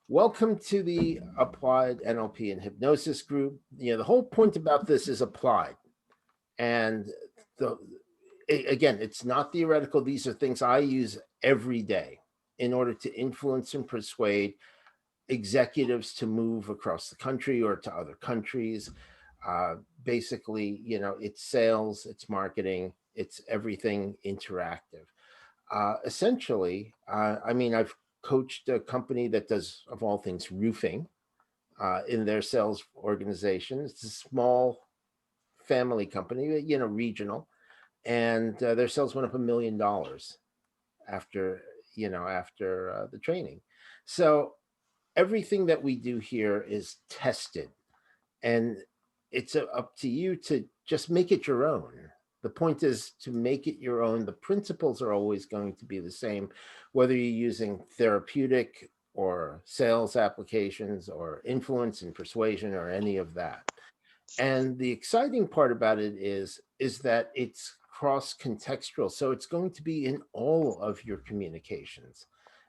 Welcome to the Applied NLP and Hypnosis group. The whole point about this is applied. And the, again, it's not theoretical. These are things I use every day in order to influence and persuade executives to move across the country or to other countries. Basically, it's sales, it's marketing, it's everything interactive. Essentially, I've coached a company that does, of all things, roofing in their sales organization. It's a small family company, regional, and their sales went up $1 million after, after the training. So everything that we do here is tested, and it's up to you to just make it your own. The point is to make it your own. The principles are always going to be the same, whether you're using therapeutic or sales applications or influence and persuasion or any of that. And the exciting part about it is that it's cross contextual. So it's going to be in all of your communications.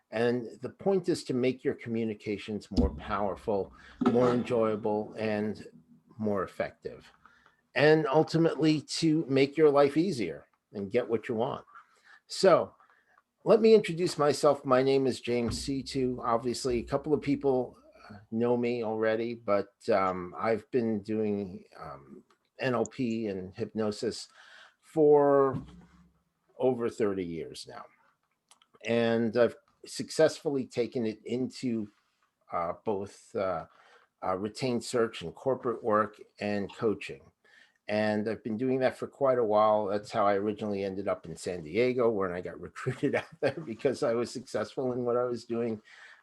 And the point is to make your communications more powerful, more enjoyable, and more effective. And ultimately to make your life easier and get what you want. So let me introduce myself. My name is James C2. Obviously, a couple of people know me already, but I've been doing NLP and hypnosis for over 30 years now. And I've successfully taken it into both retained search and corporate work and coaching. And I've been doing that for quite a while. That's how I originally ended up in San Diego, where I got recruited out there because I was successful in what I was doing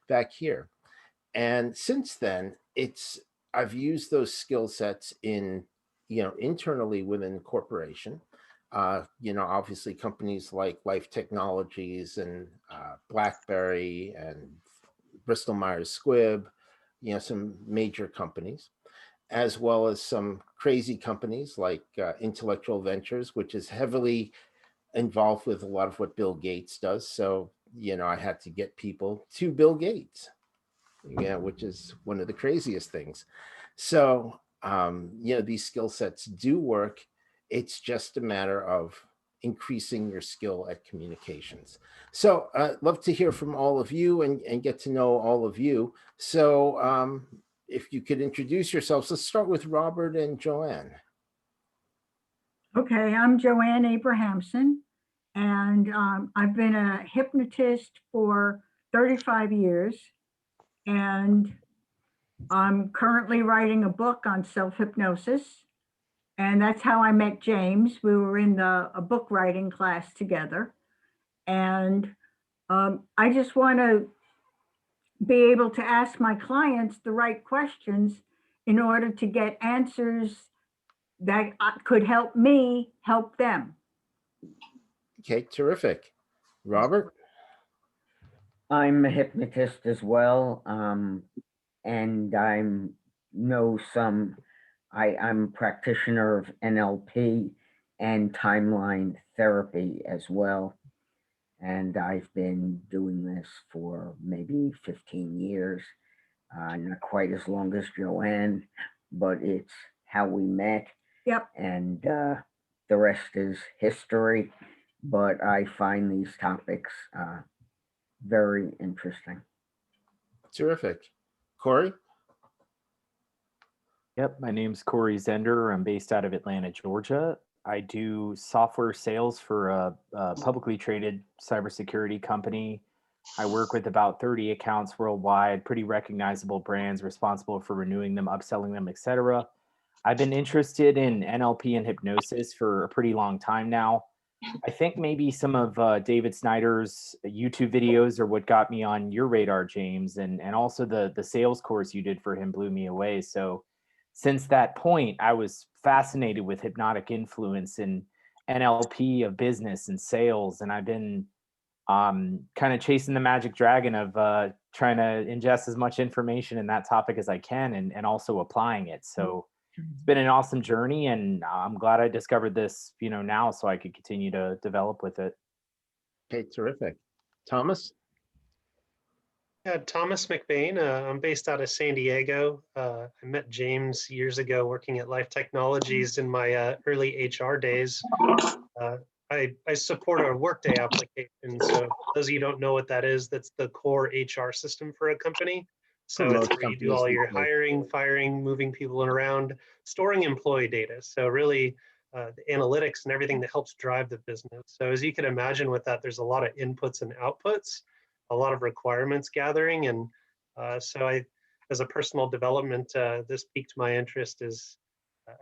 back here. And since then, I've used those skill sets internally within corporation. Obviously companies like Life Technologies and BlackBerry and Bristol Myers Squibb, some major companies, as well as some crazy companies like Intellectual Ventures, which is heavily involved with a lot of what Bill Gates does. So, I had to get people to Bill Gates, which is one of the craziest things. So, these skill sets do work. It's just a matter of increasing your skill at communications. So love to hear from all of you and get to know all of you. So if you could introduce yourselves, let's start with Robert and Joanne. Okay, I'm Joanne Abrahamson, and I've been a hypnotist for 35 years, and I'm currently writing a book on self-hypnosis, and that's how I met James. We were in a book writing class together, and I just want to be able to ask my clients the right questions in order to get answers that could help me help them. Okay, terrific. Robert? I'm a hypnotist as well, and I'm a practitioner of NLP and timeline therapy as well. And I've been doing this for maybe 15 years, not quite as long as Joanne, but it's how we met. Yep. And the rest is history. But I find these topics very interesting. Terrific. Corey? Yep, my name's Corey Zender. I'm based out of Atlanta, Georgia. I do software sales for a publicly traded cybersecurity company. I work with about 30 accounts worldwide, pretty recognizable brands, responsible for renewing them, upselling them, etc. I've been interested in NLP and hypnosis for a pretty long time now. I think maybe some of David Snyder's YouTube videos are what got me on your radar, James, and also the sales course you did for him blew me away. So since that point, I was fascinated with hypnotic influence and NLP of business and sales, and I've been kind of chasing the magic dragon of trying to ingest as much information in that topic as I can and also applying it. So it's been an awesome journey, and I'm glad I discovered this, now so I could continue to develop with it. Okay, terrific. Thomas? Yeah, Thomas McBain. I'm based out of San Diego. I met James years ago working at Life Technologies in my early HR days. Uh, I support a Workday application. So those of you who don't know what that is, that's the core HR system for a company. For So it's most where you do companies all these your days. hiring, firing, moving people around, storing employee data. So really the analytics and everything that helps drive the business. So as you can imagine with that, there's a lot of inputs and outputs, a lot of requirements gathering. And so as a personal development, this piqued my interest. Is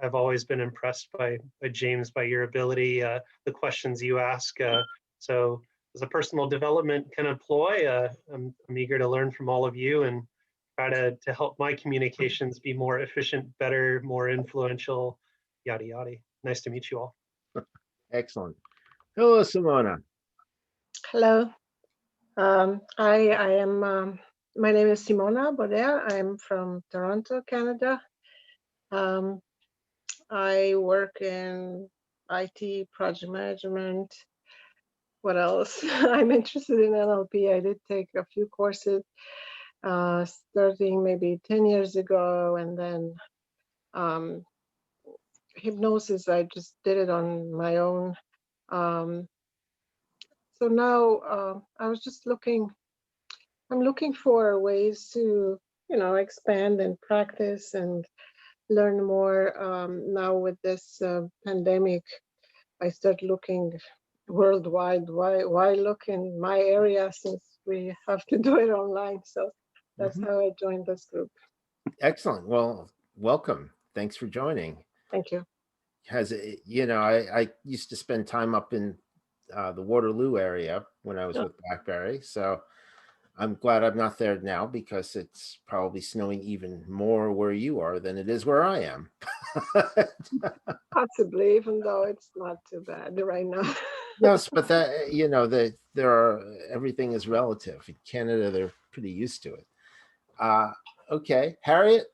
I've always been impressed by James, by your ability, the questions you ask. So as a personal development kind of ploy, I'm eager to learn from all of you and try to help my communications be more efficient, better, more influential, yada, yada. Nice to meet you all. Excellent. Hello, Simona. Hello. I am, my name is Simona Baudet. I'm from Toronto, Canada. I work in IT, project management. What else? I'm interested in NLP. I did take a few courses starting maybe 10 years ago, and then hypnosis, I just did it on my own. So now I was just I'm looking for ways to, expand and practice and learn more. Now with this pandemic, I start looking worldwide. Why look in my area since we have to do it online? So that's Mhm. how I joined this group. Excellent. Well, welcome. Thanks for joining. Thank you. Has it, I used to spend time up in the Waterloo area when I was Yeah. with BlackBerry. So I'm glad I'm not there now because it's probably snowing even more where you are than it is where I am. Possibly, even though it's not too bad right now. Yes, but that, there are, everything is relative. In Canada, they're pretty used to it. Okay, Harriet,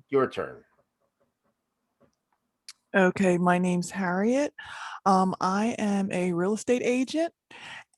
your turn. Okay, my name's Harriet. I am a real estate agent,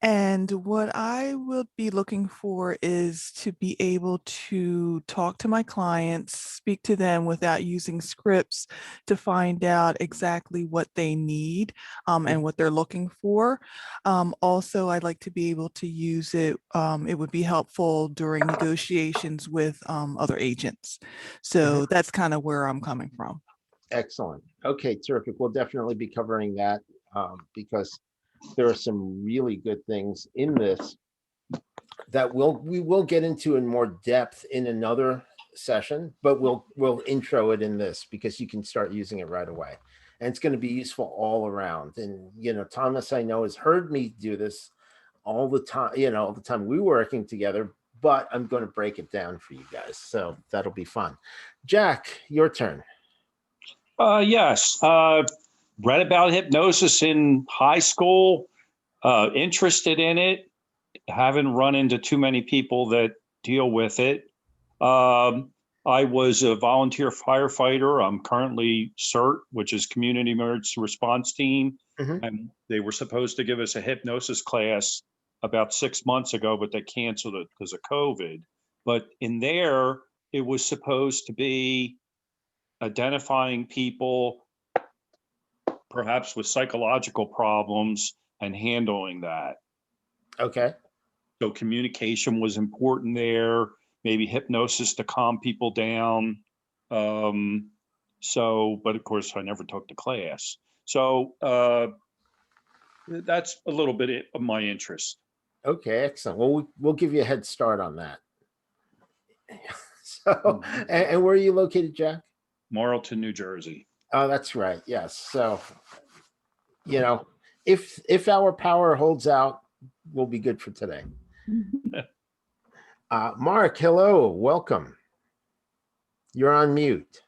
and what I will be looking for is to be able to talk to my clients, speak to them without using scripts to find out exactly what they need and what they're looking for. Also, I'd like to be able to use it. It would be helpful during negotiations with other agents. So that's kind of where I'm coming from. Excellent. Okay, terrific. We'll definitely be covering that because there are some really good things in this that we will get into in more depth in another session, but we'll intro it in this because you can start using it right away. And it's going to be useful all around. And Thomas, I know, has heard me do this all the time, all the time we were working together, but I'm going to break it down for you guys. So that'll be fun. Jack, your turn. Yes. Read about hypnosis in high school, interested in it. Haven't run into too many people that deal with it. I was a volunteer firefighter. I'm currently CERT, which is Community Emergency Response Team. And they were supposed to give us a hypnosis class about 6 months ago, but they canceled it because of COVID. But in there, it was supposed to be identifying people perhaps with psychological problems and handling that. Okay. So communication was important there, maybe hypnosis to calm people down. But of course I never took the class. So that's a little bit of my interest. Okay, excellent. Well, we'll give you a head start on that. So, and where are you located, Jack? Marlton, New Jersey. Oh, that's right. Yes. So, if our power holds out, we'll be good for today. Mark, hello, welcome. You're on mute.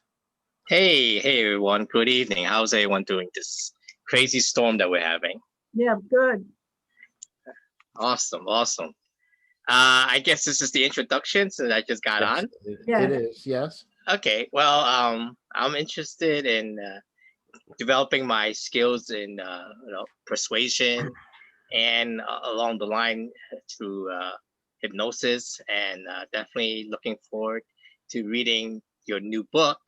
Hey everyone. Good evening. How's everyone doing this crazy storm that we're having? Yeah, good. Awesome. I guess this is the introduction, so I just got on. It is, yes. Okay. Well, I'm interested in developing my skills in persuasion and along the line to hypnosis, and definitely looking forward to reading your new book,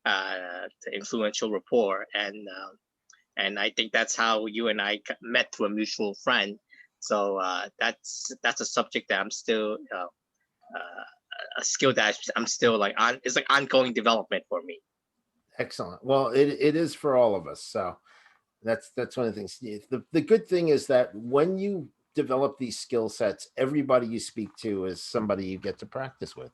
The Influential Rapport. And I think that's how you and I met through a mutual friend. So that's a subject that I'm still a skill that I'm still like on. It's like ongoing development for me. Excellent. Well, it is for all of us. So that's one of the things. The good thing is that when you develop these skill sets, everybody you speak to is somebody you get to practice with.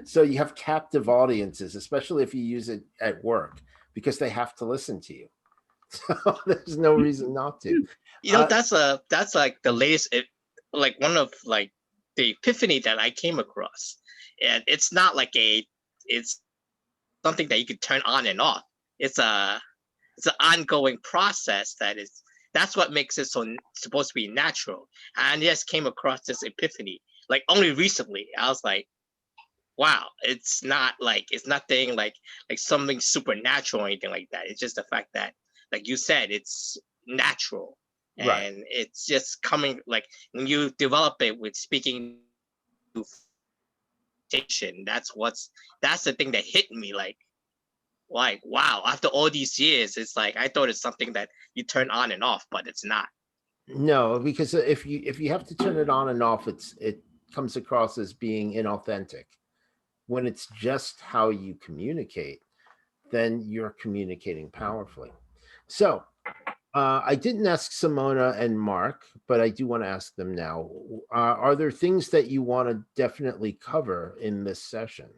So you have captive audiences, especially if you use it at work, because they have to listen to you. So there's no reason not to. You know, that's like the latest, like one of like the epiphany that I came across. And it's not like it's something that you could turn on and off. It's an ongoing process that's what makes it so supposed to be natural. And I just came across this epiphany like only recently. I was like, wow, it's nothing like something supernatural or anything like that. It's just the fact that, like you said, it's natural. Right. And it's just coming, like when you develop it with speaking, that's the thing that hit me, like wow, after all these years, it's like I thought it's something that you turn on and off, but it's not. No, because if you have to turn it on and off, it comes across as being inauthentic. When it's just how you communicate, then you're communicating powerfully. So I didn't ask Simona and Mark, but I do want to ask them now. Are there things that you want to definitely cover in this session?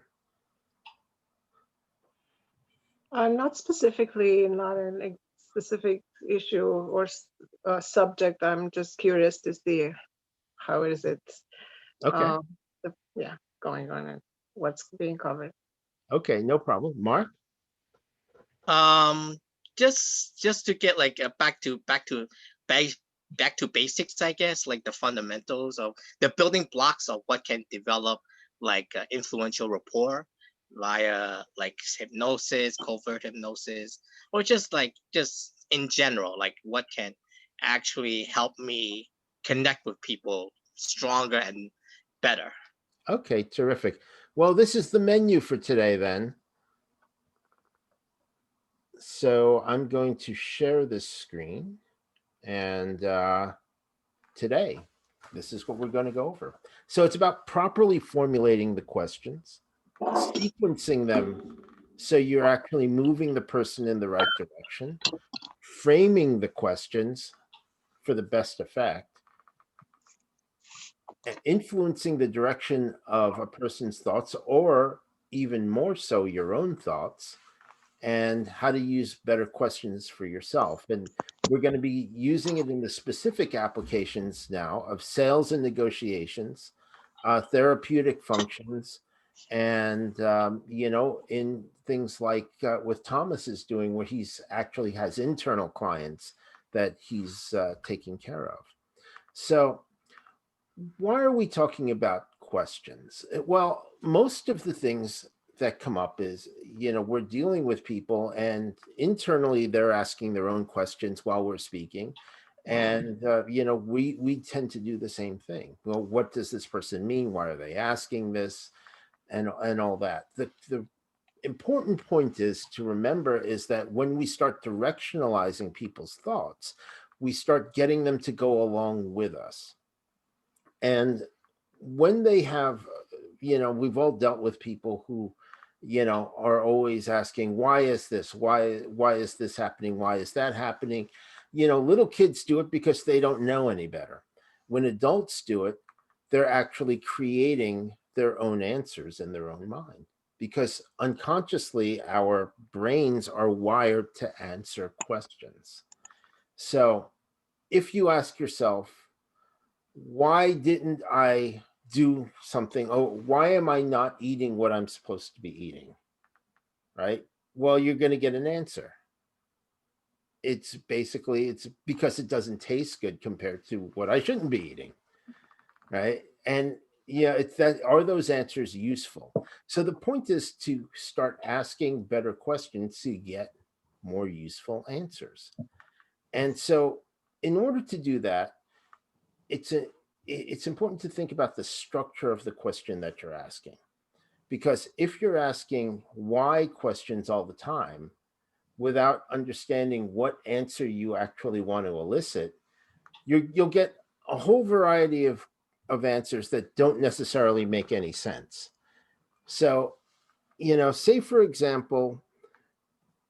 Not specifically, not a specific issue or subject. I'm just curious to see how is it Okay. going on and what's being covered. Okay, no problem. Mark? Just to get like back to basics, I guess, like the fundamentals of the building blocks of what can develop like influential rapport via like hypnosis, covert hypnosis, or just in general, like what can actually help me connect with people stronger and better. Okay, terrific. Well, this is the menu for today then. So I'm going to share this screen, and today, this is what we're going to go over. So it's about properly formulating the questions, sequencing them so you're actually moving the person in the right direction, framing the questions for the best effect, influencing the direction of a person's thoughts, or even more so, your own thoughts, and how to use better questions for yourself. And we're going to be using it in the specific applications now of sales and negotiations, therapeutic functions, and in things like what Thomas is doing, where he's actually has internal clients that he's taking care of. So why are we talking about questions? Well, most of the things that come up is, we're dealing with people, and internally they're asking their own questions while we're speaking. And, we tend to do the same thing. Well, what does this person mean? Why are they asking this? And all that. The important point is to remember is that when we start directionalizing people's thoughts, we start getting them to go along with us. And when they have, we've all dealt with people who, are always asking, why is this? Why is this happening? Why is that happening? Little kids do it because they don't know any better. When adults do it, they're actually creating their own answers in their own mind, because unconsciously our brains are wired to answer questions. So if you ask yourself, why didn't I do something? Oh, why am I not eating what I'm supposed to be eating? Right? Well, you're going to get an answer. It's because it doesn't taste good compared to what I shouldn't be eating. Right? And it's that, are those answers useful? So the point is to start asking better questions to get more useful answers. And so in order to do that, it's important to think about the structure of the question that you're asking. Because if you're asking why questions all the time without understanding what answer you actually want to elicit, you'll get a whole variety of answers that don't necessarily make any sense. So, say for example,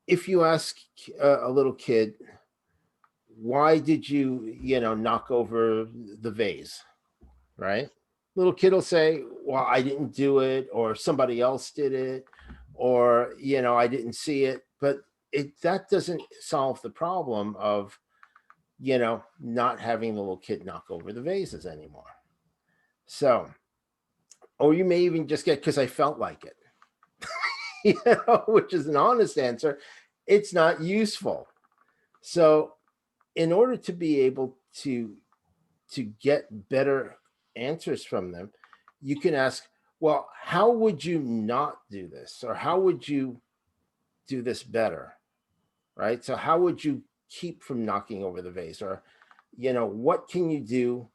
if you ask a little kid, why did you, knock over the vase, right? Little kid will say, well, I didn't do it, or somebody else did it, or, I didn't see it. But that doesn't solve the problem of, not having the little kid knock over the vases anymore. So, or you may even just get, because I felt like it, which is an honest answer. It's not useful. So in order to be able to get better answers from them, you can ask, well, how would you not do this? Or how would you do this better? Right? So how would you keep from knocking over the vase? Or, what can you do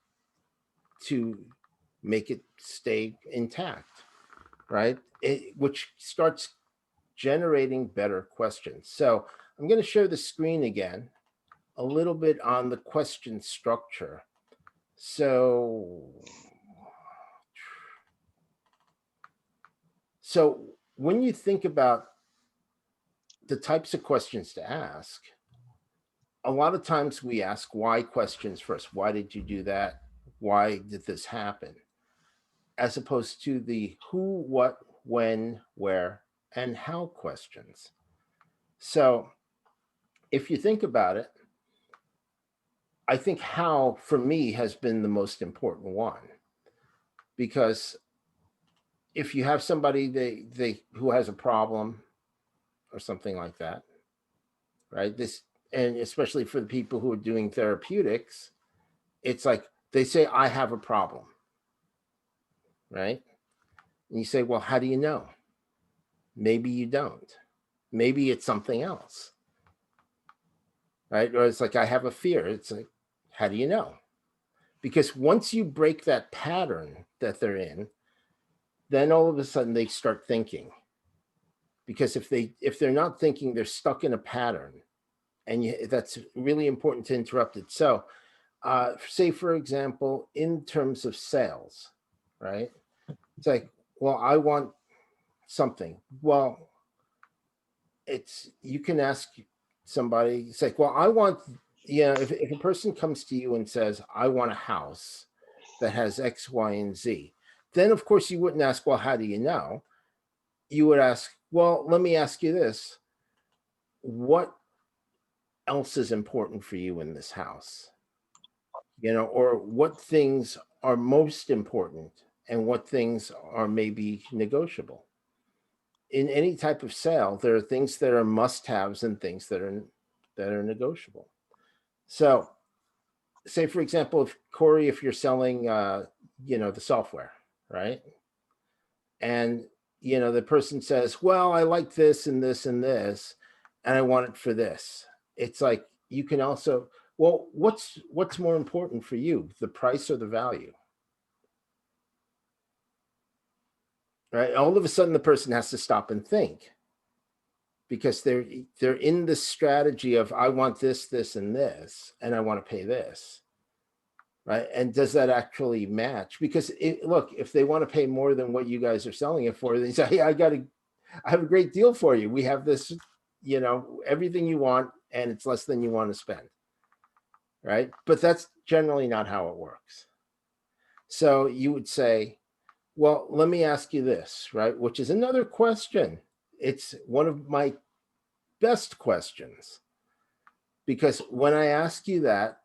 to make it stay intact? Right? Which starts generating better questions. So I'm going to share the screen again, a little bit on the question structure. So when you think about the types of questions to ask, a lot of times we ask why questions first. Why did you do that? Why did this happen? As opposed to the who, what, when, where, and how questions. So if you think about it, I think how, for me, has been the most important one. Because if you have somebody they who has a problem or something like that, right? And especially for the people who are doing therapeutics, it's like they say, I have a problem, right? And you say, well, how do you know? Maybe you don't. Maybe it's something else, right? Or it's like, I have a fear. It's like, how do you know? Because once you break that pattern that they're in, then all of a sudden they start thinking. Because if they're not thinking, they're stuck in a pattern, and that's really important to interrupt it. So say, for example, in terms of sales, right? It's like, well, I want something. Well, you can ask somebody, it's like, well, I want, if a person comes to you and says, I want a house that has X, Y, and Z, then of course you wouldn't ask, well, how do you know? You would ask, well, let me ask you this. What else is important for you in this house? Or what things are most important and what things are maybe negotiable? In any type of sale, there are things that are must-haves and things that are negotiable. So say, for example, if you're selling, the software, right? And, the person says, well, I like this and this and this, and I want it for this. It's like, you can also, well, what's more important for you, the price or the value? Right? All of a sudden, the person has to stop and think, because they're in this strategy of, I want this, this, and this, and I want to pay this. Right? And does that actually match? Because look, if they want to pay more than what you guys are selling it for, they say, hey, I have a great deal for you. We have this, everything you want, and it's less than you want to spend. Right? But that's generally not how it works. So you would say, well, let me ask you this, right? Which is another question. It's one of my best questions, because when I ask you that,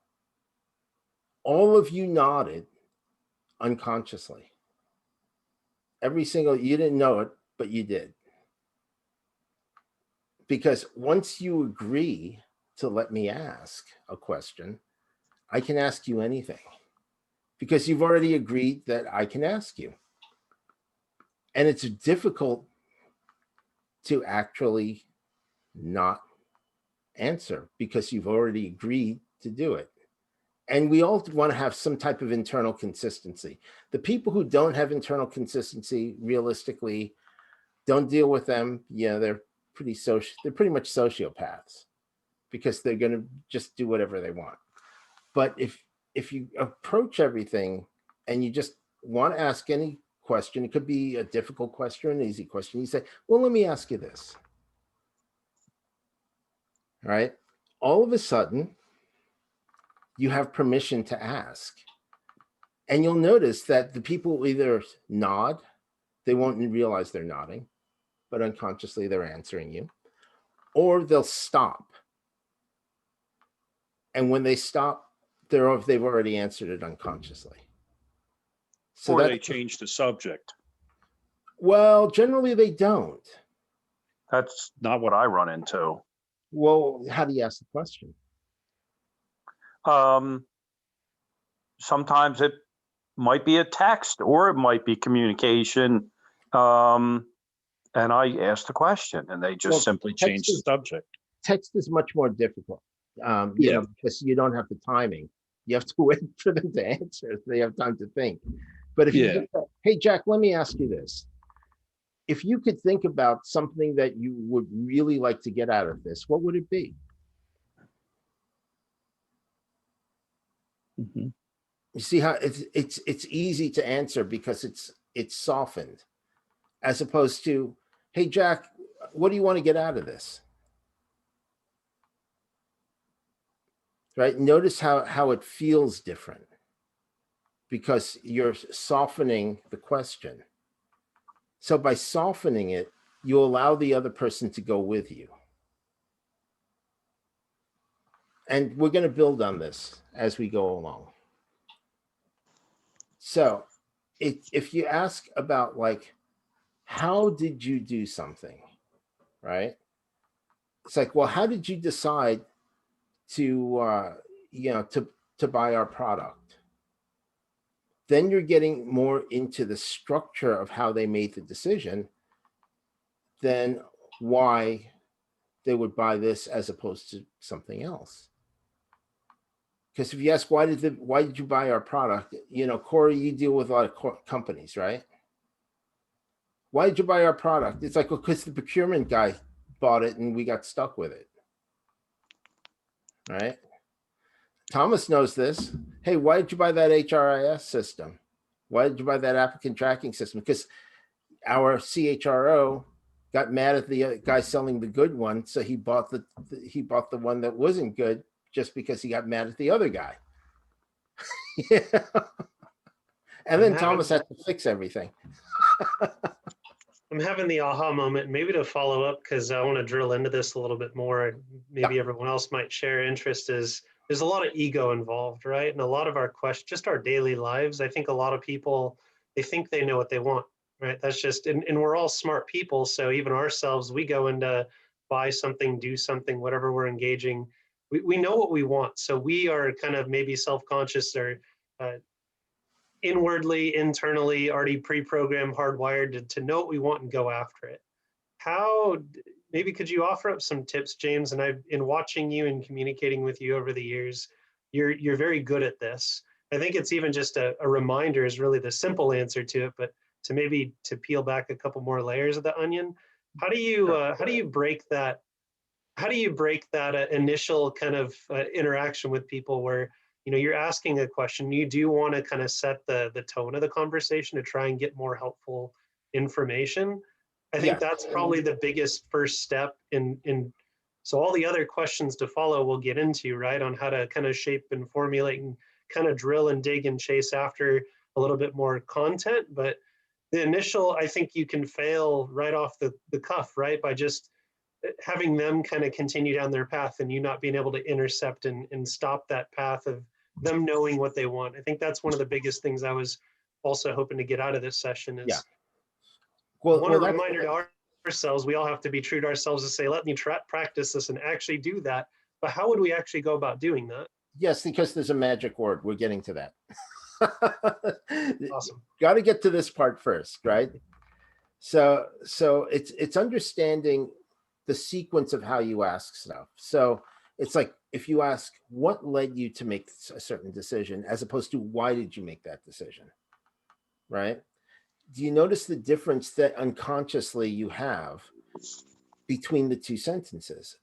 all of you nodded unconsciously. You didn't know it, but you did. Because once you agree to let me ask a question, I can ask you anything, because you've already agreed that I can ask you. And it's difficult to actually not answer, because you've already agreed to do it. And we all want to have some type of internal consistency. The people who don't have internal consistency, realistically, don't deal with them. Yeah, they're pretty social. They're pretty much sociopaths because they're going to just do whatever they want. But if you approach everything and you just want to ask any question, it could be a difficult question, an easy question. You say, well, let me ask you this. All right. All of a sudden, you have permission to ask. And you'll notice that the people either nod, they won't realize they're nodding, but unconsciously they're answering you, or they'll stop. And when they stop, they've already answered it unconsciously. So or they change the subject. Well, generally they don't. That's not what I run into. Well, how do you ask the question? Sometimes it might be a text or it might be communication. And I ask the question and they just simply change the subject. Text is much more difficult, you know, because you don't have the timing. You have to wait for them to answer. So they have time to think. But if you just say, hey, Jack, let me ask you this. If you could think about something that you would really like to get out of this, what would it be? Mm-hmm. You see how it's easy to answer because it's softened, as opposed to, hey, Jack, what do you want to get out of this? Right? Notice how it feels different because you're softening the question. So by softening it, you allow the other person to go with you. And we're going to build on this as we go along. So if you ask about like, how did you do something, right? It's like, well, how did you decide to, to buy our product? Then you're getting more into the structure of how they made the decision than why they would buy this as opposed to something else. Because if you ask, why did you buy our product? You know, Corey, you deal with a lot of companies, right? Why did you buy our product? It's like, well, because the procurement guy bought it and we got stuck with it, right? Thomas knows this. Hey, why did you buy that HRIS system? Why did you buy that applicant tracking system? Because our CHRO got mad at the guy selling the good one, so he bought the one that wasn't good just because he got mad at the other guy. Yeah. And then Thomas had to fix everything. I'm having the aha moment, maybe to follow up, because I want to drill into this a little bit more. Maybe everyone else might share interest. There's a lot of ego involved, right? And a lot of our questions, just our daily lives, I think a lot of people, they think they know what they want, right? That's just, and we're all smart people. So even ourselves, we go into buy something, do something, whatever we're engaging. We know what we want. So we are kind of maybe self-conscious or inwardly, internally, already pre-programmed, hardwired to know what we want and go after it. How, maybe could you offer up some tips, James? And I've, in watching you and communicating with you over the years, you're very good at this. I think it's even just a reminder is really the simple answer to it, but to maybe to peel back a couple more layers of the onion. How do you break that? How do you break that initial kind of interaction with people where, you know, you're asking a question, you do want to kind of set the tone of the conversation to try and get more helpful information. I think that's probably the biggest first step in so all the other questions to follow we'll get into, right, on how to kind of shape and formulate and kind of drill and dig and chase after a little bit more content. But the initial, I think you can fail right off the cuff, right, by just having them kind of continue down their path and you not being able to intercept and stop that path of them knowing what they want. I think that's one of the biggest things I was also hoping to get out of this session is a reminder to ourselves, we all have to be true to ourselves to say, let me practice this and actually do that. But how would we actually go about doing that? Yes, because there's a magic word. We're getting to that. Awesome. Got to get to this part first, right? So it's understanding the sequence of how you ask stuff. So it's like if you ask what led you to make a certain decision, as opposed to why did you make that decision, right? Do you notice the difference that unconsciously you have between the two sentences?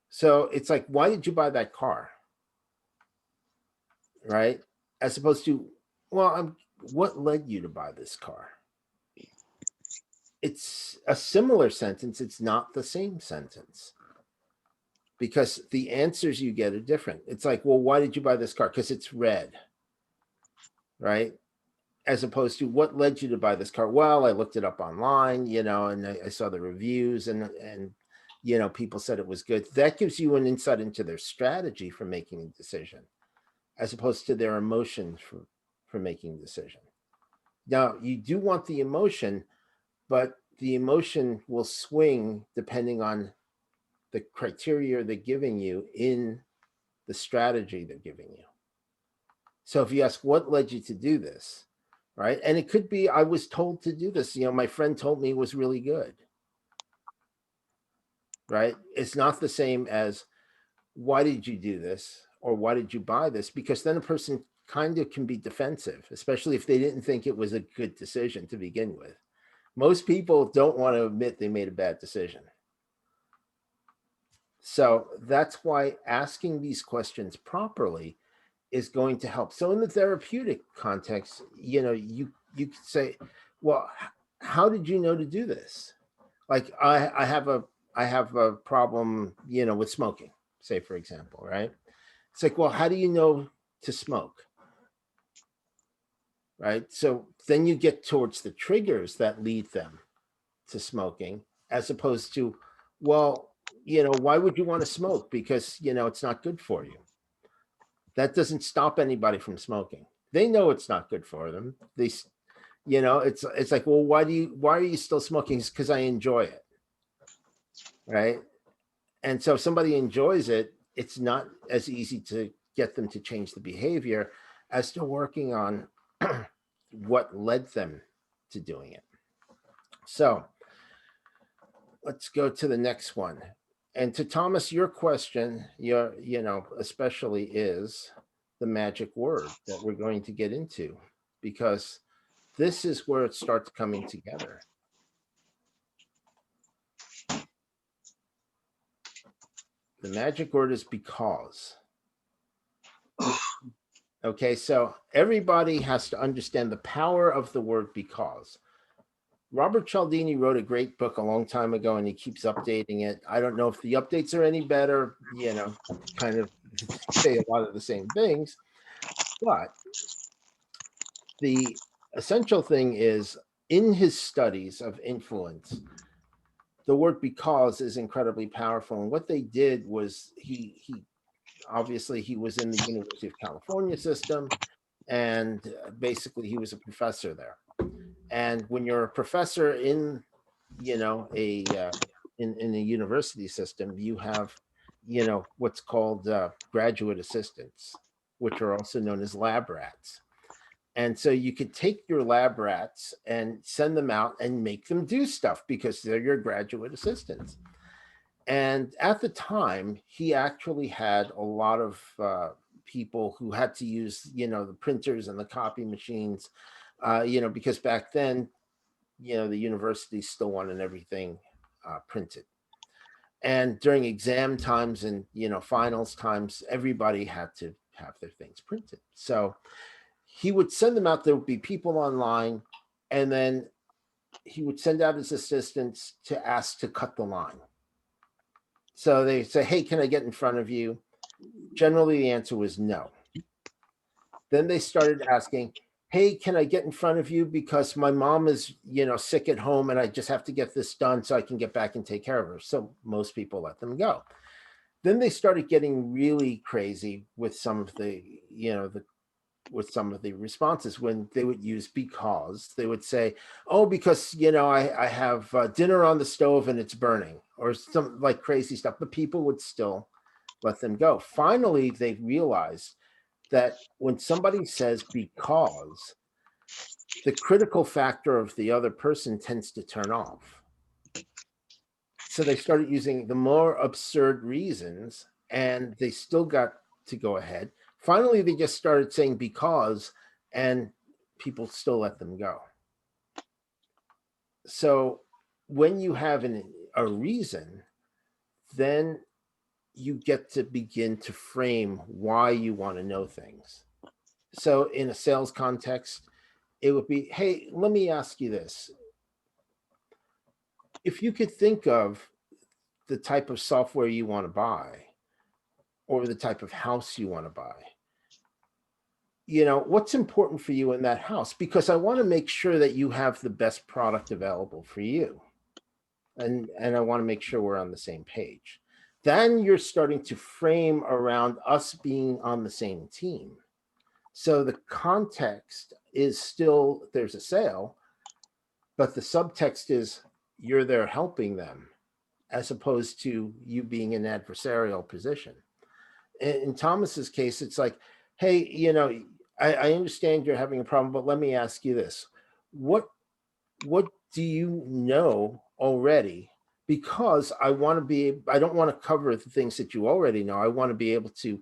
So it's like, why did you buy that car? Right? As opposed to, well, what led you to buy this car? It's a similar sentence. It's not the same sentence because the answers you get are different. It's like, well, why did you buy this car? Because it's red, right? As opposed to what led you to buy this car? Well, I looked it up online, and I saw the reviews and people said it was good. That gives you an insight into their strategy for making a decision, as opposed to their emotion for making a decision. Now, you do want the emotion, but the emotion will swing depending on the criteria they're giving you in the strategy they're giving you. So if you ask, what led you to do this? Right? And it could be, I was told to do this. My friend told me it was really good. Right? It's not the same as, why did you do this? Or why did you buy this? Because then a person kind of can be defensive, especially if they didn't think it was a good decision to begin with. Most people don't want to admit they made a bad decision. So that's why asking these questions properly is going to help. So in the therapeutic context, you could say, well, how did you know to do this? Like I have a problem, with smoking, say, for example, right? It's like, well, how do you know to smoke? Right? So then you get towards the triggers that lead them to smoking, as opposed to, well, why would you want to smoke? Because, it's not good for you. That doesn't stop anybody from smoking. They know it's not good for them. It's like, well, why are you still smoking? It's because I enjoy it. Right. And so if somebody enjoys it, it's not as easy to get them to change the behavior as to working on what led them to doing it. So let's go to the next one. And to Thomas, your question, especially is the magic word that we're going to get into, because this is where it starts coming together. The magic word is because. Okay, so everybody has to understand the power of the word because. Robert Cialdini wrote a great book a long time ago, and he keeps updating it. I don't know if the updates are any better, kind of say a lot of the same things, but the essential thing is, in his studies of influence, the word because is incredibly powerful. And what they did was he obviously he was in the University of California system, and basically he was a professor there. And when you're a professor in in a university system, you have what's called graduate assistants, which are also known as lab rats. And so you could take your lab rats and send them out and make them do stuff because they're your graduate assistants. And at the time, he actually had a lot of people who had to use, the printers and the copy machines, because back then, the university still wanted everything printed. And during exam times and, finals times, everybody had to have their things printed. So he would send them out. There would be people online, and then he would send out his assistants to ask to cut the line. So they say, hey, can I get in front of you? Generally, the answer was no. Then they started asking, hey, can I get in front of you? Because my mom is, sick at home and I just have to get this done so I can get back and take care of her. So most people let them go. Then they started getting really crazy with some of the, with some of the responses when they would use because. They would say, oh, because, I have dinner on the stove and it's burning, or some like crazy stuff, but people would still let them go. Finally, they realized that when somebody says because, the critical factor of the other person tends to turn off. So they started using the more absurd reasons and they still got to go ahead. Finally, they just started saying because, and people still let them go. So when you have a reason, then you get to begin to frame why you want to know things. So in a sales context, it would be, hey, let me ask you this. If you could think of the type of software you want to buy or the type of house you want to buy, what's important for you in that house? Because I want to make sure that you have the best product available for you. And I want to make sure we're on the same page. Then you're starting to frame around us being on the same team. So the context is still, there's a sale, but the subtext is you're there helping them, as opposed to you being in an adversarial position. In Thomas's case, it's like, hey, I understand you're having a problem, but let me ask you this. What do you know already? Because I don't want to cover the things that you already know. I want to be able to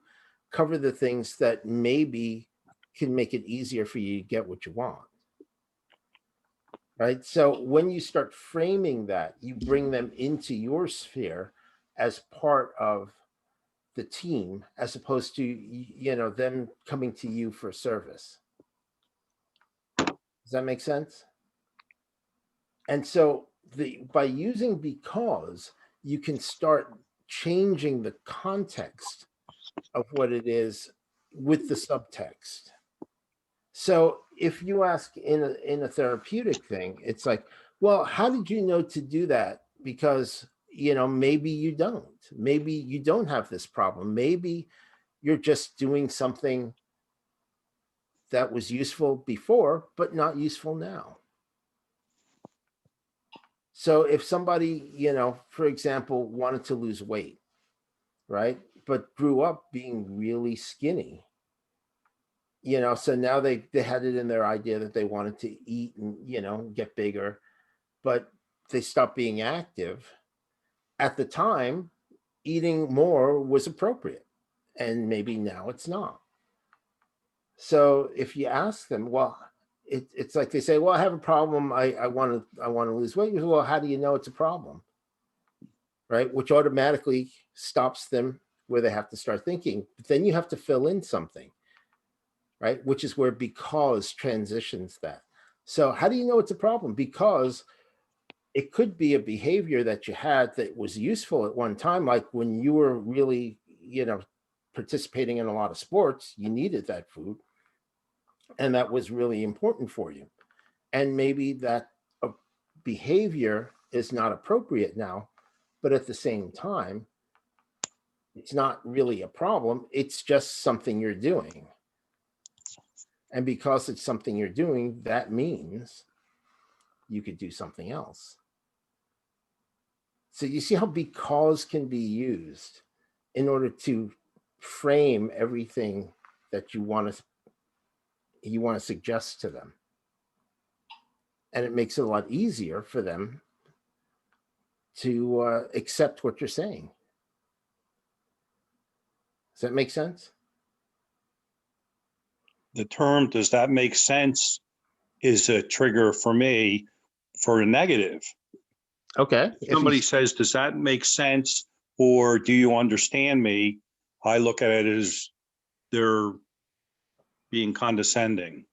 cover the things that maybe can make it easier for you to get what you want. Right? So when you start framing that, you bring them into your sphere as part of the team, as opposed to, them coming to you for service. Does that make sense? And so by using because, you can start changing the context of what it is with the subtext. So if you ask in a therapeutic thing, it's like, well, how did you know to do that? Because, maybe you don't have this problem. Maybe you're just doing something that was useful before, but not useful now. So if somebody, for example, wanted to lose weight, right, but grew up being really skinny, so now they had it in their idea that they wanted to eat and, get bigger, but they stopped being active. At the time, eating more was appropriate, and maybe now it's not. So if you ask them, well, it's like they say, well, I have a problem. I want to lose weight. Well, how do you know it's a problem? Right? Which automatically stops them where they have to start thinking. But then you have to fill in something, right? Which is where because transitions that. So how do you know it's a problem? Because it could be a behavior that you had that was useful at one time, like when you were really, participating in a lot of sports, you needed that food. And that was really important for you. And maybe that behavior is not appropriate now, but at the same time, it's not really a problem. It's just something you're doing. And because it's something you're doing, that means you could do something else. So you see how because can be used in order to frame everything that you want to suggest to them. And it makes it a lot easier for them to accept what you're saying. Does that make sense? The term, does that make sense, is a trigger for me for a negative. Okay. If somebody says, does that make sense? Or do you understand me? I look at it as they're being condescending.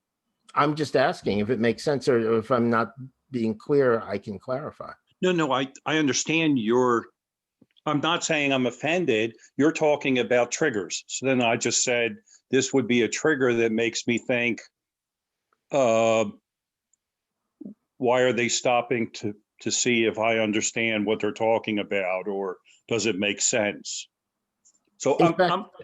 I'm just asking if it makes sense, or if I'm not being clear, I can clarify. No, I understand I'm not saying I'm offended. You're talking about triggers. So then I just said, this would be a trigger that makes me think, why are they stopping to see if I understand what they're talking about, or does it make sense? So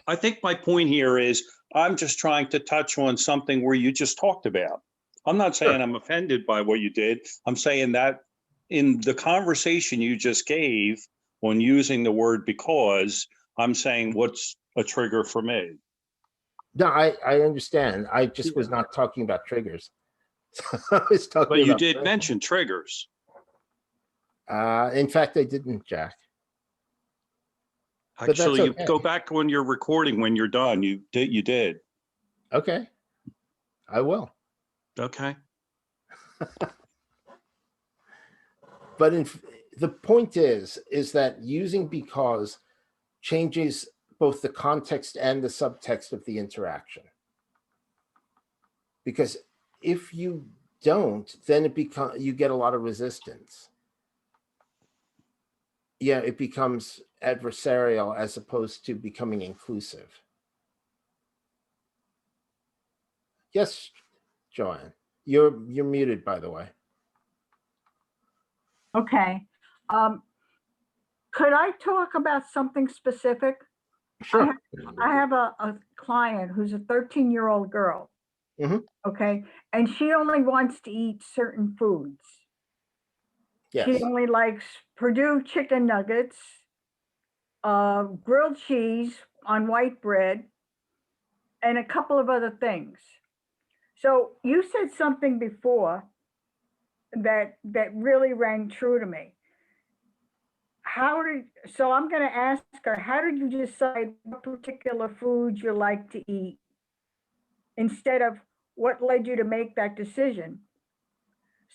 I think my point here is I'm just trying to touch on something where you just talked about. I'm not saying Sure. I'm offended by what you did. I'm saying that in the conversation you just gave on using the word because, I'm saying what's a trigger for me. No, I understand. I just was not talking about triggers. I was talking But you about did mention triggers. in fact, I didn't, Jack. But that's Actually, you okay. go back when you're recording, when you're done, you did. Okay, I will. Okay. But the point is that using because changes both the context and the subtext of the interaction. Because if you don't, then you get a lot of resistance. Yeah, it becomes adversarial as opposed to becoming inclusive. Yes, Joanne, you're muted, by the way. Okay. Could I talk about something specific? Sure. I have a client who's a 13-year-old girl. Mhm. Okay. And she only wants to eat certain foods. Yes. She only likes Purdue chicken nuggets, grilled cheese on white bread, and a couple of other things. So you said something before that really rang true to me. So I'm going to ask her, how did you decide what particular foods you like to eat instead of what led you to make that decision?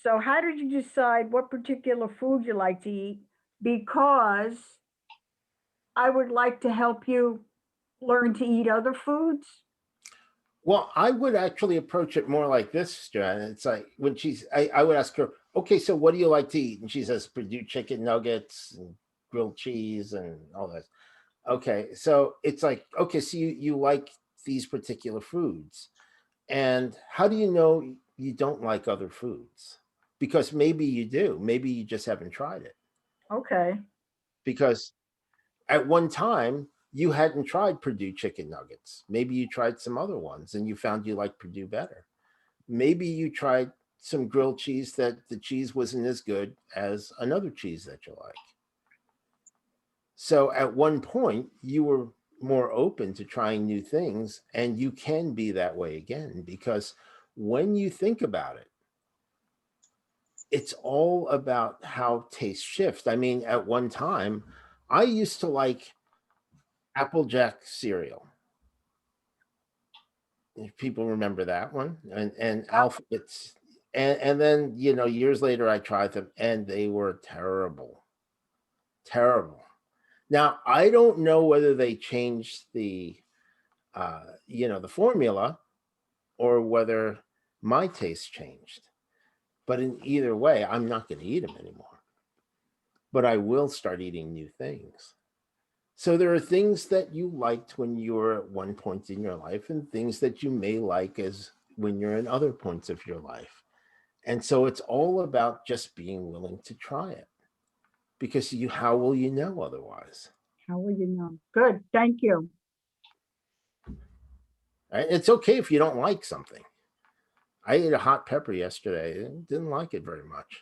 So how did you decide what particular food you like to eat? Because I would like to help you learn to eat other foods. Well, I would actually approach it more like this, Joanne. It's like when I would ask her, okay, so what do you like to eat? And she says Purdue chicken nuggets and grilled cheese and all that. Okay, so it's like, okay, so you like these particular foods. And how do you know you don't like other foods? Because maybe you do. Maybe you just haven't tried it. Okay. Because at one time you hadn't tried Purdue chicken nuggets. Maybe you tried some other ones and you found you liked Purdue better. Maybe you tried some grilled cheese that the cheese wasn't as good as another cheese that you like. So at one point you were more open to trying new things, and you can be that way again, because when you think about it, it's all about how tastes shift. I mean, at one time I used to like Applejack cereal. If people remember that one, and alphabets, and then years later I tried them and they were terrible. Now I don't know whether they changed the the formula or whether my taste changed, but in either way I'm not going to eat them anymore, but I will start eating new things. So there are things that you liked when you were at one point in your life and things that you may like as when you're in other points of your life. And so it's all about just being willing to try it, because how will you know otherwise? How will you know? Good. Thank you. Right? It's okay if you don't like something. I ate a hot pepper yesterday and didn't like it very much.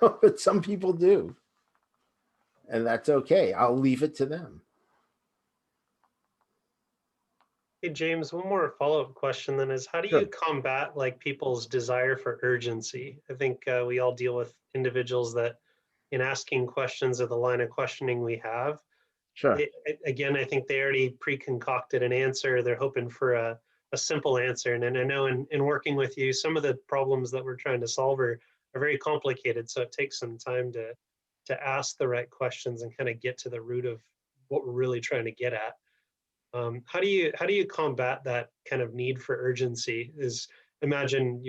But some people do. And that's okay. I'll leave it to them. Hey, James, one more follow-up question then is, how do you combat like people's desire for urgency? I think we all deal with individuals that in asking questions of the line of questioning we have, Sure. Again, I think they already pre-concocted an answer. They're hoping for a simple answer. And I know in working with you, some of the problems that we're trying to solve are very complicated. So it takes some time to ask the right questions and kind of get to the root of what we're really trying to get at. How do you combat that kind of need for urgency? Imagine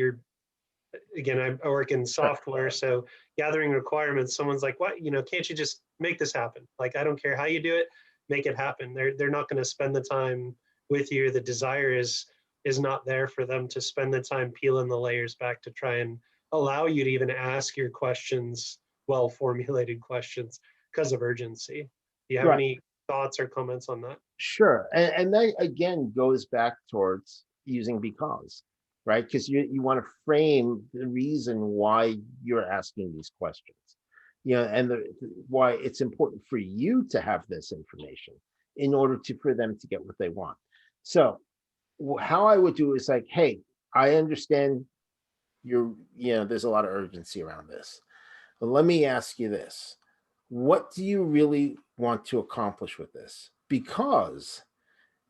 again, I work in software, so gathering requirements, someone's like, what, can't you just make this happen? Like, I don't care how you do it, make it happen. They're not going to spend the time with you. The desire is not there for them to spend the time peeling the layers back to try and allow you to even ask your questions, well-formulated questions, because of urgency. Do you have any thoughts or comments on that? Sure. And that again goes back towards using because, right? Because you want to frame the reason why you're asking these questions, and why it's important for you to have this information in order for them to get what they want. So how I would do is like, hey, I understand there's a lot of urgency around this. But let me ask you this. what do you really want to accomplish with this? Because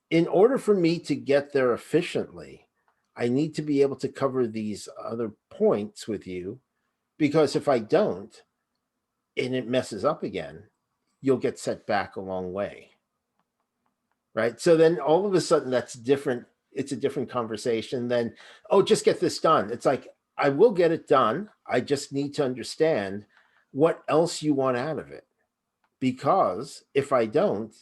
in order for me to get there efficiently, I need to be able to cover these other points with you, because if I don't, and it messes up again, you'll get set back a long way. Right. So then all of a sudden that's different. It's a different conversation than, oh, just get this done. It's like, I will get it done. I just need to understand what else you want out of it. Because if I don't,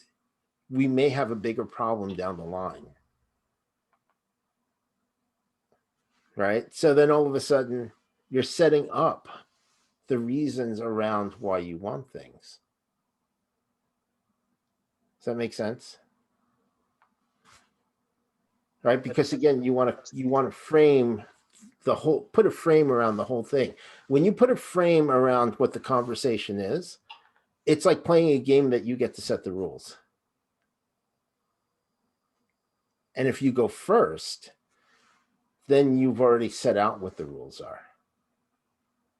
we may have a bigger problem down the line. Right. So then all of a sudden you're setting up the reasons around why you want things. Does that make sense? Right. Because again, you want to frame the whole, put a frame around the whole thing. When you put a frame around what the conversation is, it's like playing a game that you get to set the rules. And if you go first, then you've already set out what the rules are.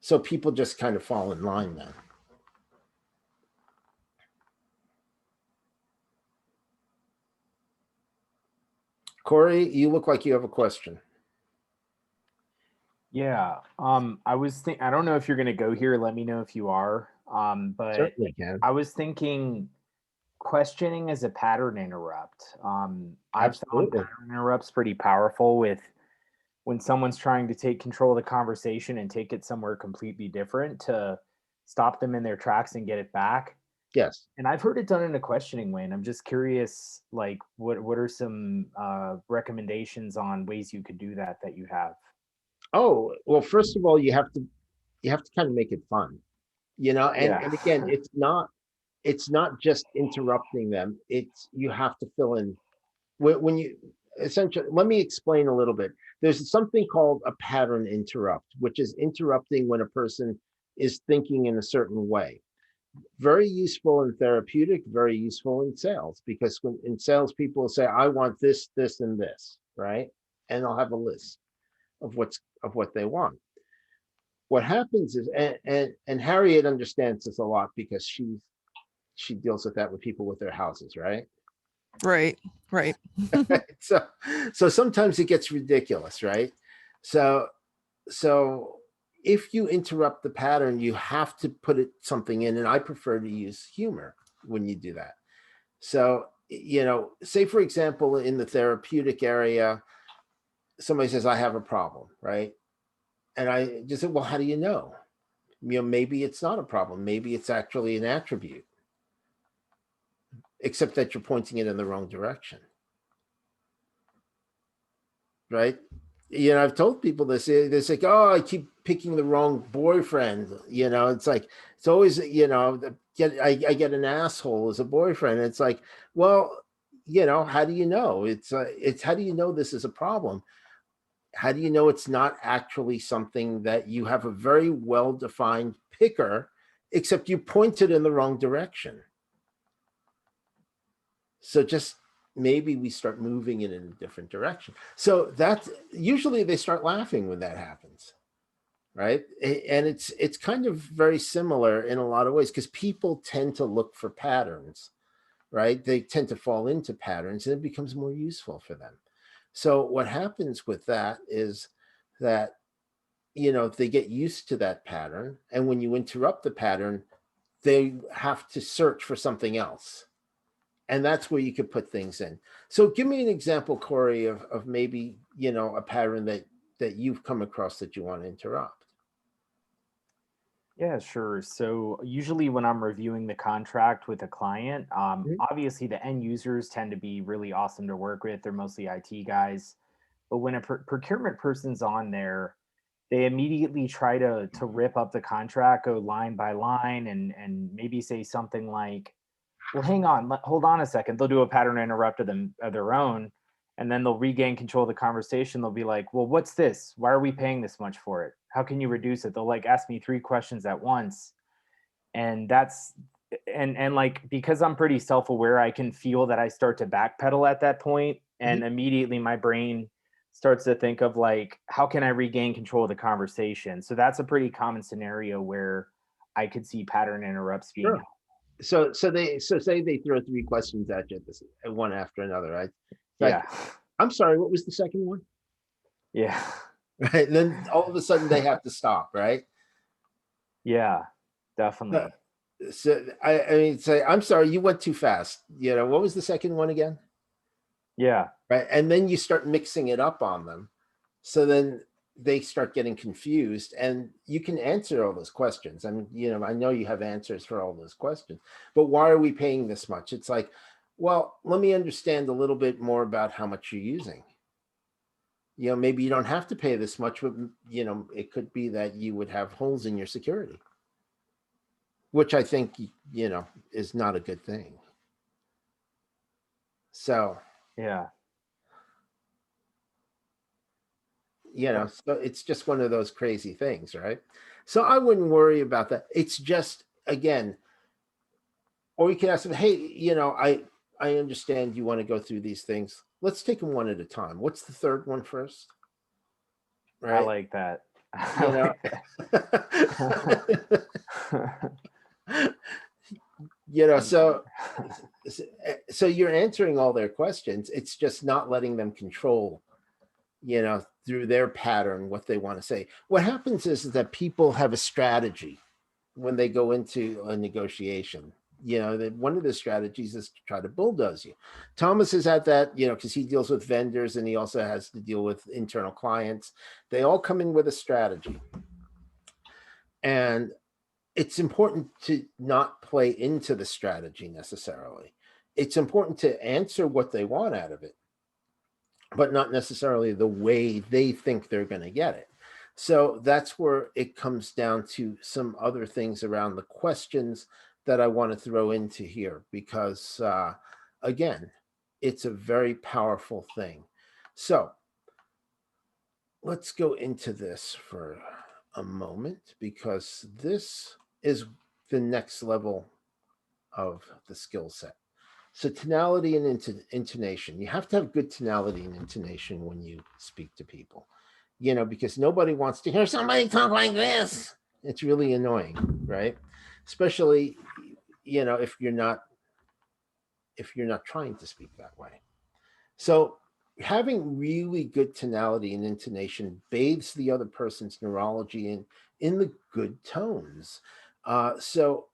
So people just kind of fall in line then. Corey, you look like you have a question. Yeah. I was I don't know if you're going to go here. Let me know if you are. But Certainly can. I was thinking questioning as a pattern interrupt. I've found Absolutely. pattern interrupts pretty powerful with when someone's trying to take control of the conversation and take it somewhere completely different to stop them in their tracks and get it back. Yes. And I've heard it done in a questioning way. And I'm just curious, like, what are some recommendations on ways you could do that you have? Oh, well, first of all, you have to kind of make it fun, you know, and, Yeah. and again, it's not just interrupting them. It's, you have to fill in when you essentially, let me explain a little bit. There's something called a pattern interrupt, which is interrupting when a person is thinking in a certain way. Very useful in therapeutic, very useful in sales, because when in sales, people will say, I want this, this, and this, right? And they'll have a list of what they want. What happens is, and Harriet understands this a lot because she deals with that with people with their houses, right? Right. So sometimes it gets ridiculous, right? So if you interrupt the pattern, you have to put something in, and I prefer to use humor when you do that. So, you know, say for example, in the therapeutic area, somebody says, I have a problem, right? And I just said, well, how do you know? You know, maybe it's not a problem. Maybe it's actually an attribute, except that you're pointing it in the wrong direction. Right? You know, I've told people this. They're like, oh, I keep picking the wrong boyfriend. You know, it's like, it's always, you know, I get an asshole as a boyfriend. It's like, well, you know, how do you know? It's how do you know this is a problem? How do you know it's not actually something that you have a very well-defined picker, except you pointed in the wrong direction? So just maybe we start moving it in a different direction. So that's usually they start laughing when that happens, right? And it's kind of very similar in a lot of ways, because people tend to look for patterns, right? They tend to fall into patterns, and it becomes more useful for them. So what happens with that is that, you know, they get used to that pattern, and when you interrupt the pattern, they have to search for something else. And that's where you could put things in. So give me an example, Corey, of maybe, you know, a pattern that you've come across that you want to interrupt. Yeah, sure. So usually when I'm reviewing the contract with a client, obviously the end users tend to be really awesome to work with. They're mostly IT guys. But when a procurement person's on there, they immediately try to rip up the contract, go line by line, and maybe say something like, well, hang on, hold on a second. They'll do a pattern interrupt of their own, and then they'll regain control of the conversation. They'll be like, well, what's this? Why are we paying this much for it? How can you reduce it? They'll like ask me 3 questions at once. And that's, and like, because I'm pretty self-aware, I can feel that I start to backpedal at that point, and immediately my brain starts to think of like, how can I regain control of the conversation? So that's a pretty common scenario where I could see pattern interrupts being Sure. So say they throw 3 questions at you one after another, right? Like, yeah. I'm sorry, what was the second one? Yeah. Right. And then all of a sudden they have to stop, right? Yeah, definitely. So I mean, say, I'm sorry, you went too fast. What was the second one again? Yeah. Right. And then you start mixing it up on them. So then they start getting confused, and you can answer all those questions. I mean, I know you have answers for all those questions, but why are we paying this much? It's like, well, let me understand a little bit more about how much you're using. Maybe you don't have to pay this much, but it could be that you would have holes in your security, which I think, is not a good thing. So, Yeah. So it's just one of those crazy things, right? So I wouldn't worry about that. It's just, again, or you can ask them, hey, I understand you want to go through these things. Let's take them one at a time. What's the third one first? I Right? like that. You know, so you're answering all their questions. It's just not letting them control, through their pattern, what they want to say. What happens is that people have a strategy when they go into a negotiation. That one of the strategies is to try to bulldoze you. Thomas is at that, because he deals with vendors and he also has to deal with internal clients. They all come in with a strategy. And it's important to not play into the strategy necessarily. It's important to answer what they want out of it, but not necessarily the way they think they're going to get it. So that's where it comes down to some other things around the questions that I want to throw into here, because again, it's a very powerful thing. So let's go into this for a moment, because this is the next level of the skill set. So tonality and intonation. You have to have good tonality and intonation when you speak to people, because nobody wants to hear somebody talk like this. It's really annoying, right? Especially, if you're not trying to speak that way. So having really good tonality and intonation bathes the other person's neurology in the good tones. So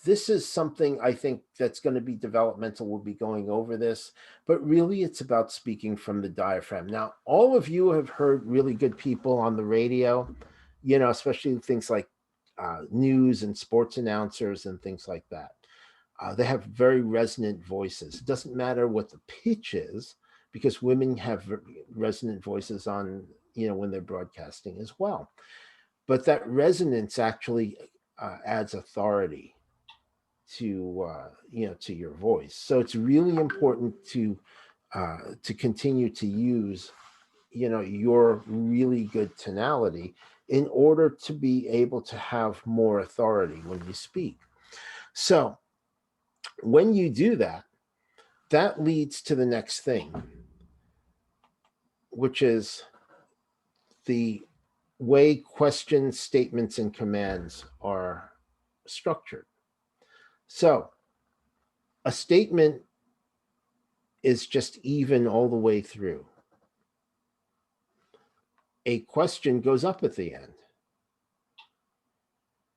this is something I think that's going to be developmental. We'll be going over this, but really it's about speaking from the diaphragm. Now, all of you have heard really good people on the radio, especially things like news and sports announcers and things like that. They have very resonant voices. It doesn't matter what the pitch is, because women have resonant voices on, when they're broadcasting as well. But that resonance actually adds authority to, to your voice. So it's really important to continue to use, your really good tonality in order to be able to have more authority when you speak. So when you do that, that leads to the next thing, which is the way questions, statements, and commands are structured. So a statement is just even all the way through. A question goes up at the end,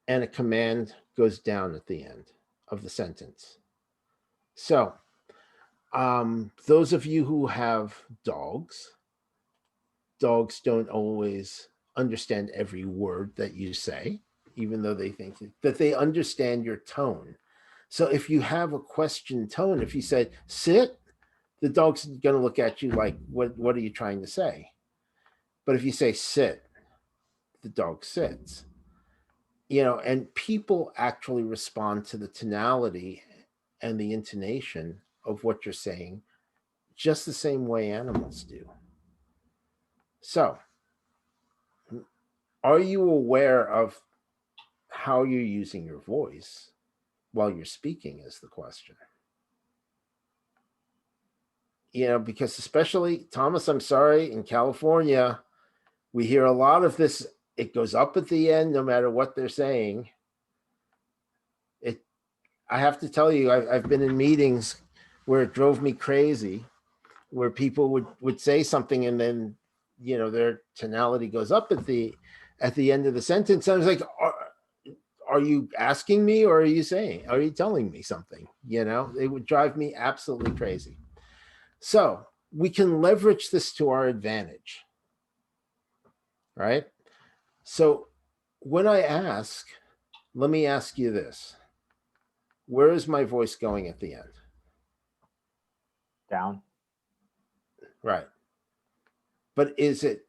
and a command goes down at the end of the sentence. So those of you who have dogs don't always understand every word that you say, even though they think that they understand your tone. So if you have a question tone, if you said sit, the dog's going to look at you like, what are you trying to say? But if you say sit, the dog sits. And people actually respond to the tonality and the intonation of what you're saying just the same way animals do. So are you aware of how you're using your voice while you're speaking is the question. Because especially, Thomas, I'm sorry, in California, we hear a lot of this. It goes up at the end, no matter what they're saying. I have to tell you, I've been in meetings where it drove me crazy, where people would say something and then, their tonality goes up at the end of the sentence. I was like, are you asking me, or are you telling me something? It would drive me absolutely crazy. So we can leverage this to our advantage, right? So when I ask, let me ask you this. Where is my voice going at the end? Down. Right. But is it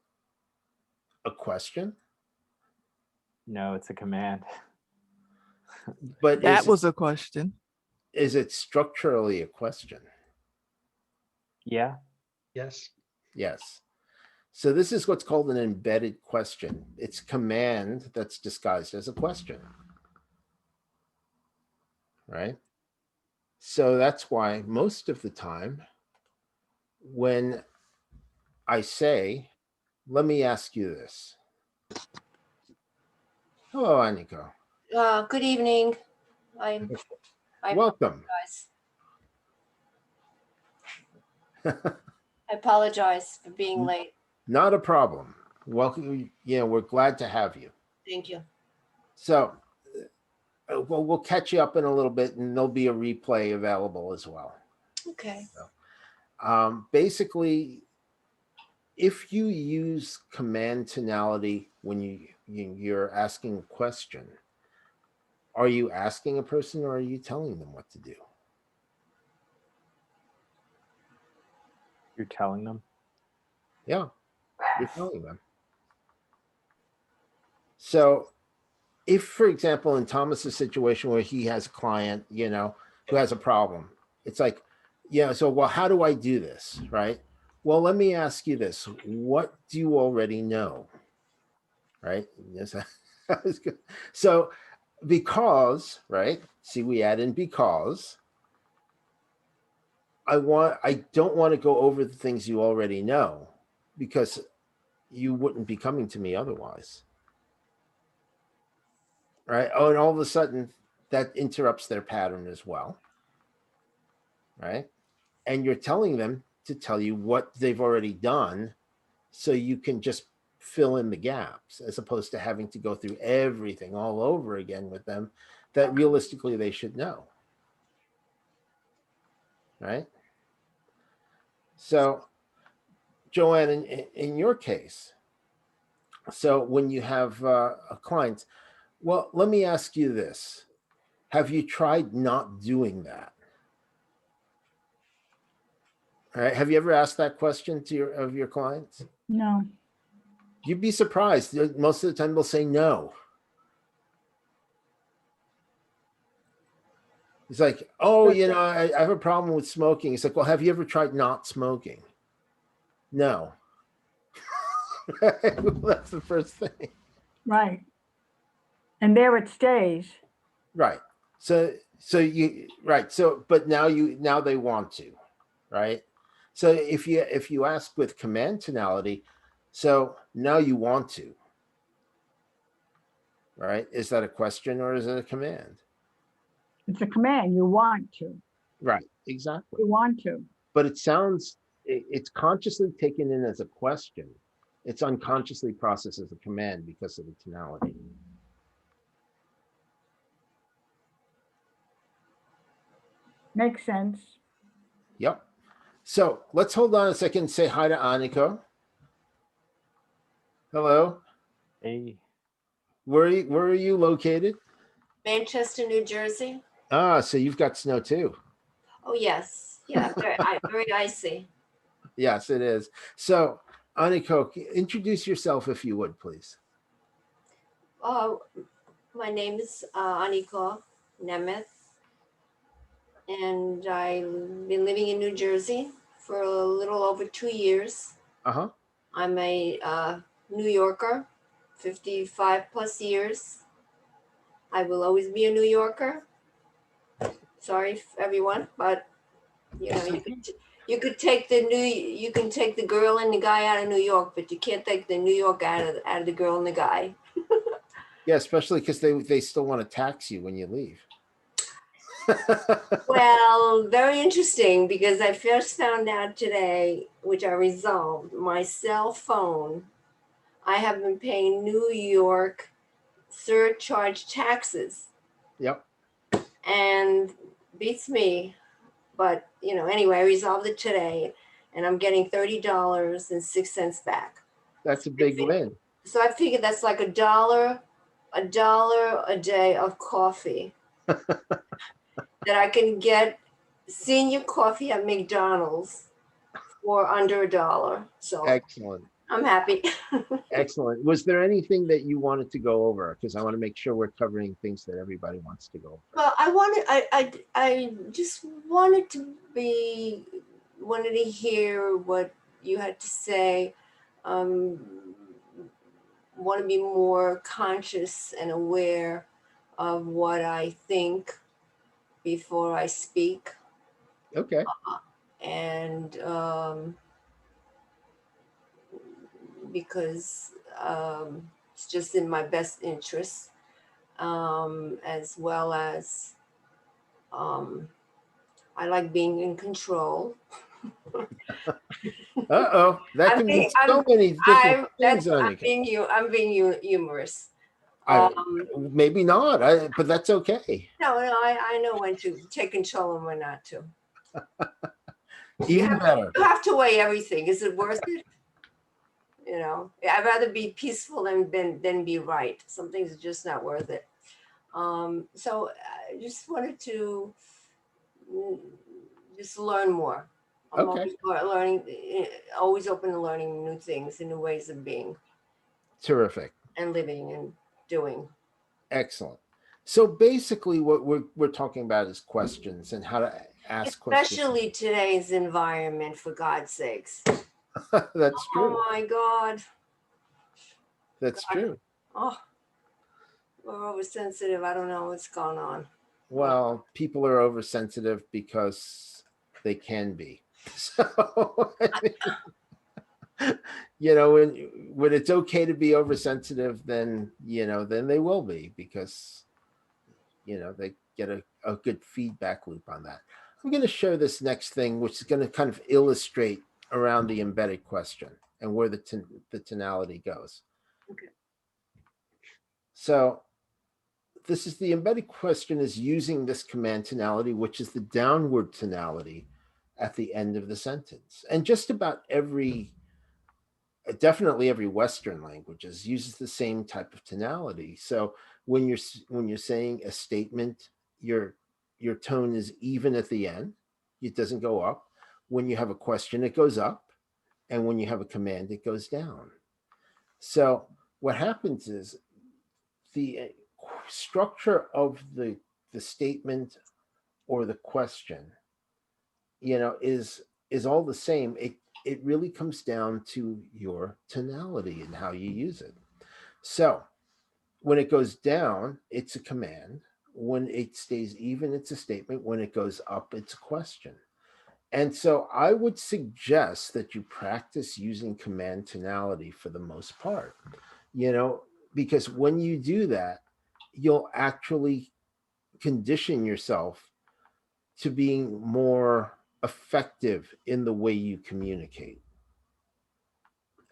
a question? No, it's a command. But That was a question. is it structurally a question? Yeah. Yes. Yes. So this is what's called an embedded question. It's command that's disguised as a question. Right? So that's why most of the time when I say, let me ask you this. Hello, Aniko. Good evening. I Welcome. I apologize for being late. Not a problem. Welcome. We're glad to have you. Thank you. So, we'll catch you up in a little bit, and there'll be a replay available as well. Okay. So, basically, if you use command tonality when you're asking a question, are you asking a person or are you telling them what to do? You're telling them? Yeah, you're telling them. So if, for example, in Thomas's situation where he has a client, who has a problem, it's like, so, well, how do I do this? Right? Well, let me ask you this. What do you already know? Right? Yes. That was good. So because, right? See, we add in because. I don't want to go over the things you already know, because you wouldn't be coming to me otherwise. Right? Oh, and all of a sudden that interrupts their pattern as well. Right? And you're telling them to tell you what they've already done so you can just fill in the gaps, as opposed to having to go through everything all over again with them that realistically they should know. Right? So, Joanne, in your case, so when you have a client, well, let me ask you this. Have you tried not doing that? All right. Have you ever asked that question to your clients? No. You'd be surprised. Most of the time they'll say no. It's like, oh, I have a problem with smoking. It's like, well, have you ever tried not smoking? No. That's the first thing. Right. And there it stays. Right. So but now they want to, right? So if you ask with command tonality, so now you want to, right? Is that a question or is it a command? It's a command. You want to. Right. Exactly. You want to. But it's consciously taken in as a question. It's unconsciously processed as a command because of the tonality. Makes sense. Yep. So let's hold on a second and say hi to Aniko. Hello. Hey. Where are you located? Manchester, New Jersey. Ah, so you've got snow too. Oh yes. Yeah. Very icy. Yes, it is. So, Aniko, introduce yourself if you would, please. My name is Aniko Nemeth, and I've been living in New Jersey for a little over 2 years. Uh-huh. I'm a New Yorker, 55 plus years. I will always be a New Yorker. Sorry, everyone, but you could take the girl and the guy out of New York, but you can't take the New York out of the girl and the guy. Yeah, especially because they still want to tax you when you leave. Well, very interesting because I first found out today, which I resolved, my cell phone. I have been paying New York surcharge taxes Yep. and beats me. But, anyway, I resolved it today and I'm getting $30.06 back. That's a big win. So I figured that's like $1 a day of coffee that I can get senior coffee at McDonald's for under $1. So Excellent. I'm happy. Excellent. Was there anything that you wanted to go over? Because I want to make sure we're covering things that everybody wants to go over. Well, I just wanted to hear what you had to say. Want to be more conscious and aware of what I think before I speak. Okay. And because it's just in my best interest, as well as I like being in control. Uh-oh, that can mean so many different things, Annika. I'm being humorous. Maybe not, but that's okay. No, I know when to take control and when not to. Even better. You have to weigh everything. Is it worth it? I'd rather be peaceful than be right. Some things are just not worth it. So I just wanted to just learn more. I'm Okay. always open to learning new things and new ways of being. Terrific. And living and doing. Excellent. So basically what we're talking about is questions and how to ask questions. Especially today's environment, for God's sakes. That's true. Oh my God. That's true. Oh, we're oversensitive. I don't know what's going on. Well, people are oversensitive because they can be. So, when it's okay to be oversensitive, then they will be, because they get a good feedback loop on that. I'm going to show this next thing, which is going to kind of illustrate around the embedded question and where the tonality goes. Okay. So this is the embedded question is using this command tonality, which is the downward tonality at the end of the sentence. And just about definitely every Western languages uses the same type of tonality. So when you're saying a statement, your tone is even at the end. It doesn't go up. When you have a question, it goes up. And when you have a command, it goes down. So what happens is the structure of the statement or the question, is all the same. It really comes down to your tonality and how you use it. So when it goes down, it's a command. When it stays even, it's a statement. When it goes up, it's a question. And so I would suggest that you practice using command tonality for the most part, because when you do that, you'll actually condition yourself to being more effective in the way you communicate.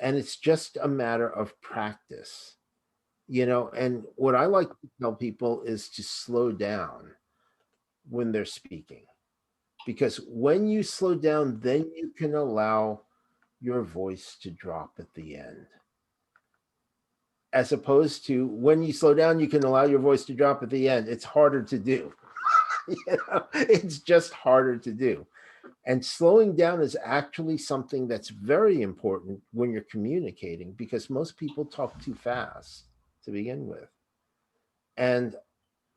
And it's just a matter of practice, and what I like to tell people is to slow down when they're speaking, because when you slow down, then you can allow your voice to drop at the end. As opposed to when you slow down, you can allow your voice to drop at the end. It's harder to do. It's just harder to do. And slowing down is actually something that's very important when you're communicating, because most people talk too fast to begin with. And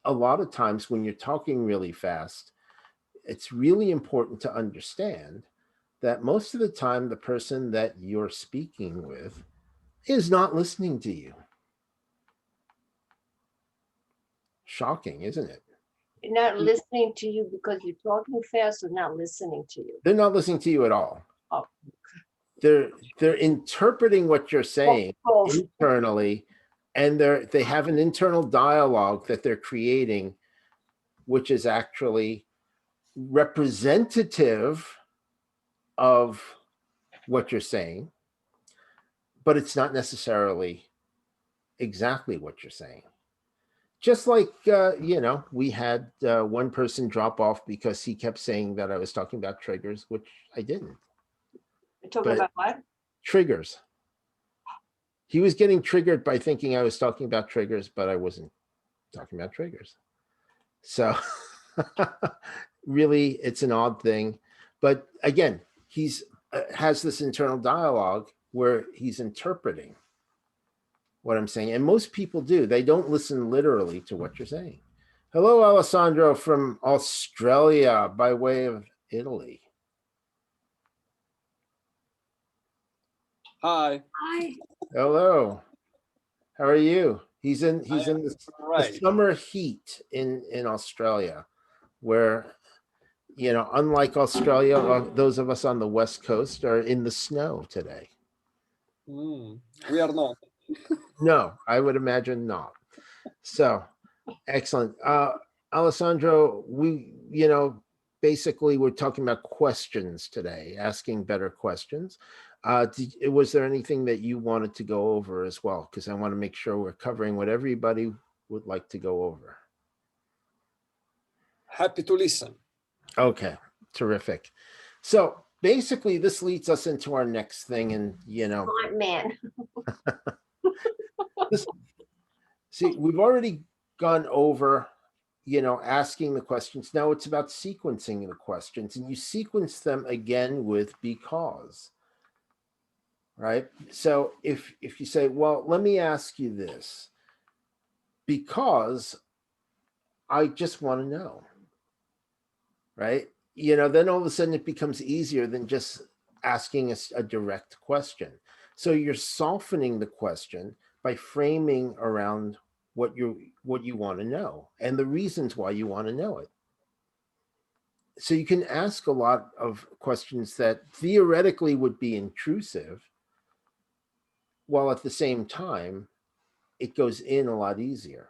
a lot of times when you're talking really fast, it's really important to understand that most of the time the person that you're speaking with is not listening to you. Shocking, isn't it? Not listening to you because you're talking fast, or not listening to you? They're not listening to you at all. Oh. They're interpreting what you're saying internally, and they have an internal dialogue that they're creating which is actually representative of what you're saying, but it's not necessarily exactly what you're saying. Just like, we had one person drop off because he kept saying that I was talking about triggers, which I didn't. You're talking But about what? triggers. He was getting triggered by thinking I was talking about triggers, but I wasn't talking about triggers. So really, it's an odd thing. But again, he's has this internal dialogue where he's interpreting what I'm saying. And most people do. They don't listen literally to what you're saying. Hello, Alessandro from Australia by way of Italy. Hi. Hi. Hello. How are you? He's in the Right. summer heat in Australia, where, unlike Australia, those of us on the West Coast are in the snow today. We are not. No, I would imagine not. So excellent. Alessandro, we, basically we're talking about questions today, asking better questions. Was there anything that you wanted to go over as well? Because I want to make sure we're covering what everybody would like to go over. Happy to listen. Okay, terrific. So basically this leads us into our next thing. And, Smart man. see, we've already gone over, asking the questions. Now it's about sequencing the questions, and you sequence them again with because. Right? So if you say, well, let me ask you this, because I just want to know, right? Then all of a sudden it becomes easier than just asking a direct question. So you're softening the question by framing around what you want to know and the reasons why you want to know it. So you can ask a lot of questions that theoretically would be intrusive, while at the same time, it goes in a lot easier.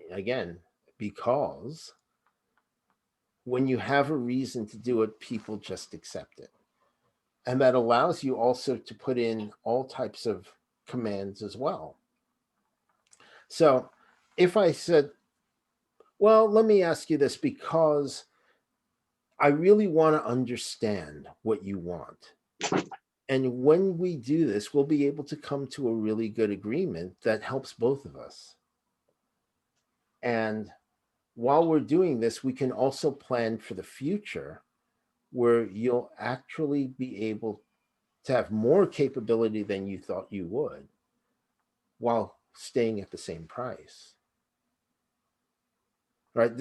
Again, because when you have a reason to do it, people just accept it. And that allows you also to put in all types of commands as well. So if I said, well, let me ask you this, because I really want to understand what you want. And when we do this, we'll be able to come to a really good agreement that helps both of us. And while we're doing this, we can also plan for the future, where you'll actually be able to have more capability than you thought you would, while staying at the same price. Right?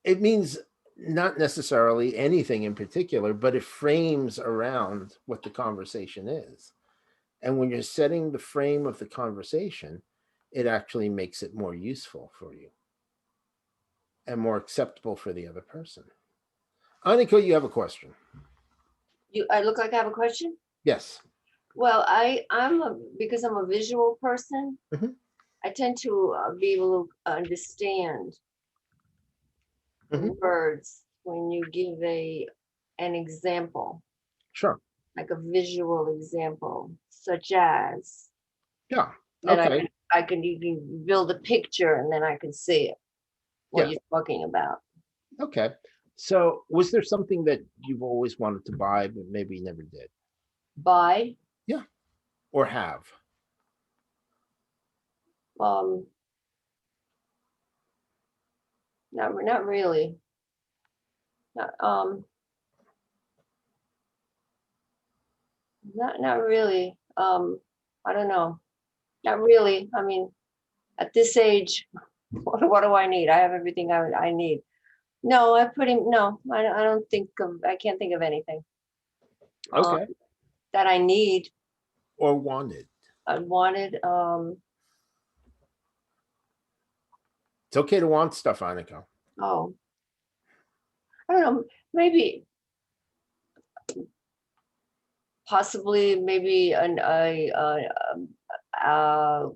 It means not necessarily anything in particular, but it frames around what the conversation is. And when you're setting the frame of the conversation, it actually makes it more useful for you and more acceptable for the other person. Annika, you have a question. I look like I have a question? Yes. Well, because I'm a visual person, Mhm. I tend to be able to understand Mhm. words when you give an example, Sure. like a visual example, such as Yeah. that Okay. you can build a picture and then I can see it, what Yeah. you're talking about. Okay. So was there something that you've always wanted to buy, but maybe never did? Buy, Yeah. Or have? not really. Not really. I don't know. Not really. I mean, at this age, what do I need? I have everything I need. No, I don't think I can't think of anything Okay. that I need. Or wanted? I wanted, It's okay to want stuff, Annika. I don't know, maybe, possibly, maybe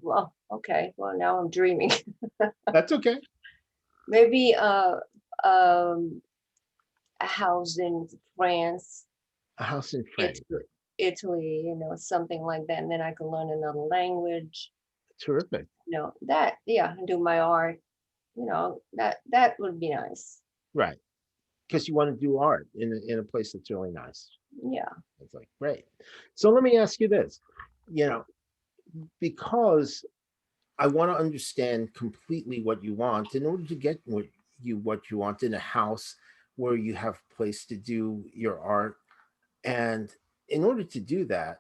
well, okay, well, now I'm dreaming. That's okay. maybe a house in France, A house in France. Italy, you know, something like that. And then I can learn another language. Terrific. You know, that, yeah, and do my art, you know, that would be nice. Right. Because you want to do art in a place that's really nice. Yeah. It's like, great. So let me ask you this, you know, because I want to understand completely what you want in order to get what you want in a house where you have a place to do your art. And in order to do that,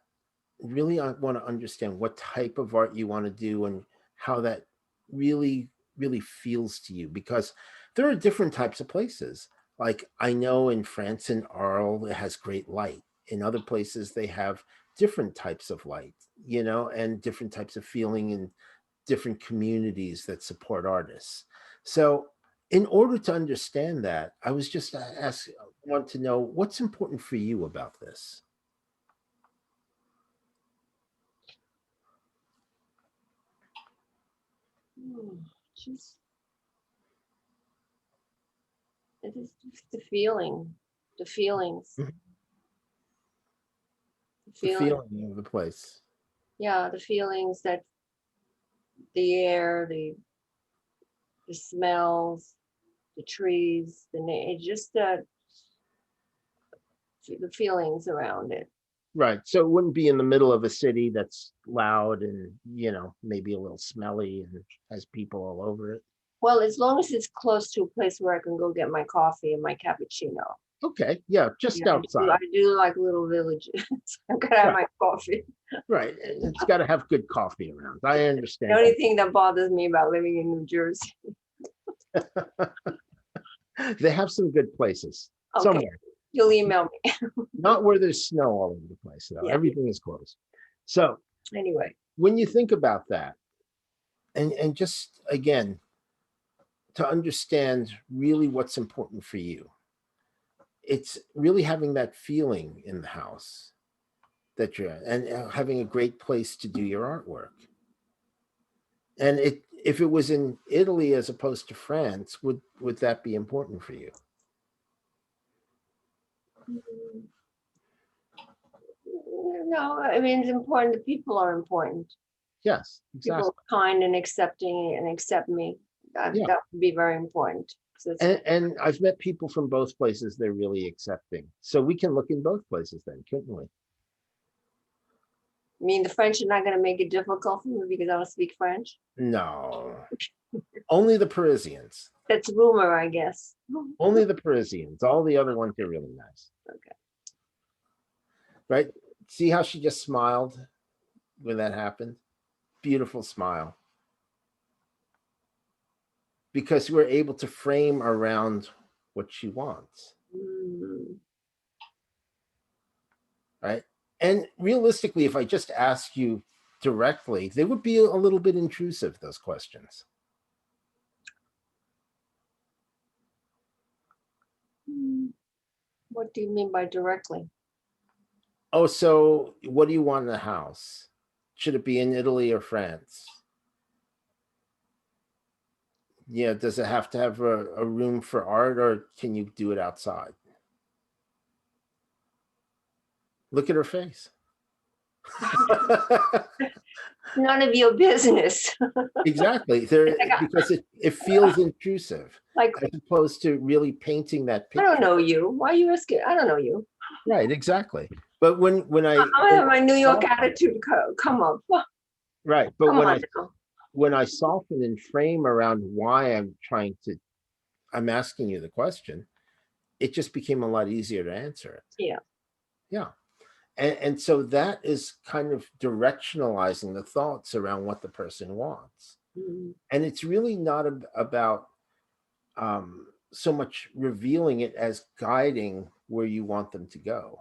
really I want to understand what type of art you want to do and how that really feels to you, because there are different types of places. Like I know in France and Arles it has great light. In other places they have different types of light, you know, and different types of feeling and different communities that support artists. So in order to understand that, I was just want to know what's important for you about this. Just it is just the feeling, the feelings. Mhm. The The feeling of the place. Yeah, the feelings, that the air, the smells, the trees, just the feelings around it. Right. So it wouldn't be in the middle of a city that's loud and, you know, maybe a little smelly and has people all over it. Well, as long as it's close to a place where I can go get my coffee and my cappuccino. Okay. Yeah. Just Yeah, outside. I do like little villages. I'm gonna have my coffee. Right. It's got to have good coffee around. I understand. The only thing that bothers me about living in New Jersey. They have some good places Okay. somewhere. You'll email me. Not where there's snow all over the place, though. Yeah. Everything is closed. So Anyway, when you think about that, and just again, to understand really what's important for you, it's really having that feeling in the house that you're at, and having a great place to do your artwork. And if it was in Italy as opposed to France, would that be important for you? no, I mean, it's important. The people are important. Yes, exactly. People are kind and accepting and accept me. That would be very important. And I've met people from both places. They're really accepting. So we can look in both places then, couldn't we? I mean, the French are not going to make it difficult for me because I don't speak French. No, only the Parisians. That's rumor, I guess. Only the Parisians. All the other ones are really nice. Okay. Right? See how she just smiled when that happened? Beautiful smile. Because we're able to frame around what she wants. Right? And realistically, if I just ask you directly, they would be a little bit intrusive, those questions. What do you mean by directly? Oh, so what do you want in the house? Should it be in Italy or France? Yeah, does it have to have a room for art, or can you do it outside? Look at her face. None of your business. Exactly. Because it feels intrusive, like, as opposed to really painting that picture. I don't know you. Why are you asking? I don't know you. Right, exactly. But when I have my New York attitude come up. Right, but when I soften and frame around why I'm asking you the question, it just became a lot easier to answer it. Yeah. Yeah. And so that is kind of directionalizing the thoughts around what the person wants. Mm-hmm. And it's really not about so much revealing it as guiding where you want them to go.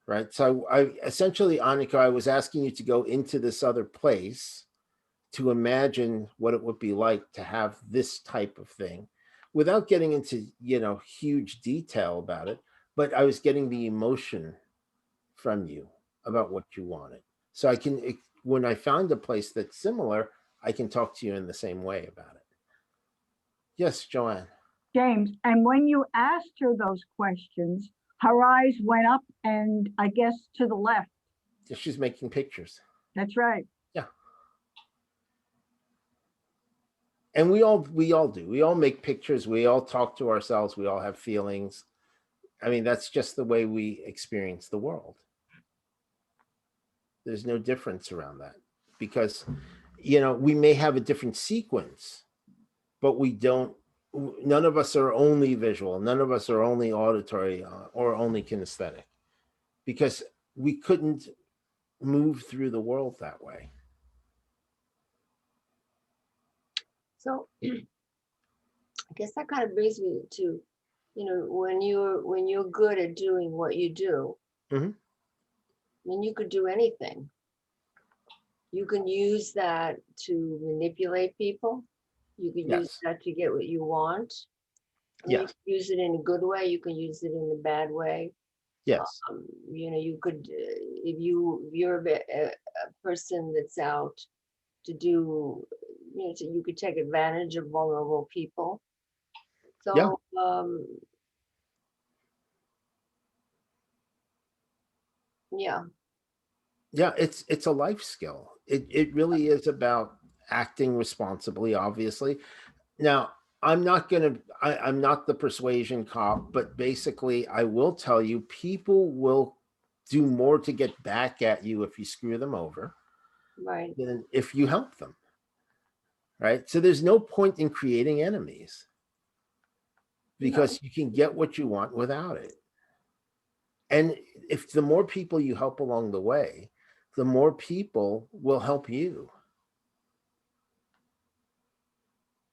Right. So I essentially, Annika, I was asking you to go into this other place to imagine what it would be like to have this type of thing without getting into, huge detail about it. But I was getting the emotion from you about what you wanted. So I when I found a place that's similar, I can talk to you in the same way about it. Yes, Joanne. James, and when you asked her those questions, her eyes went up and I guess to the left. She's making pictures. That's right. Yeah. And we all do. We all make pictures. We all talk to ourselves. We all have feelings. I mean, that's just the way we experience the world. There's no difference around that because, we may have a different sequence, but none of us are only visual. None of us are only auditory or only kinesthetic because we couldn't move through the world that way. So I guess that kind of brings me to, when you're good at doing what you do, Mhm. I mean, you could do anything. You can use that to manipulate people. You can use Yes. that to get what you want. I mean, you Yes. can use it in a good way. You can use it in a bad way. Yes. You could, if you're a person that's out to do, so you could take advantage of vulnerable people. So, Yeah. Yeah. Yeah, it's a life skill. It really is about acting responsibly, obviously. Now, I'm not the persuasion cop, but basically I will tell you people will do more to get back at you if you screw them over Right. than if you help them. Right? So there's no point in creating enemies because you can get what you want without it. And if the more people you help along the way, the more people will help you.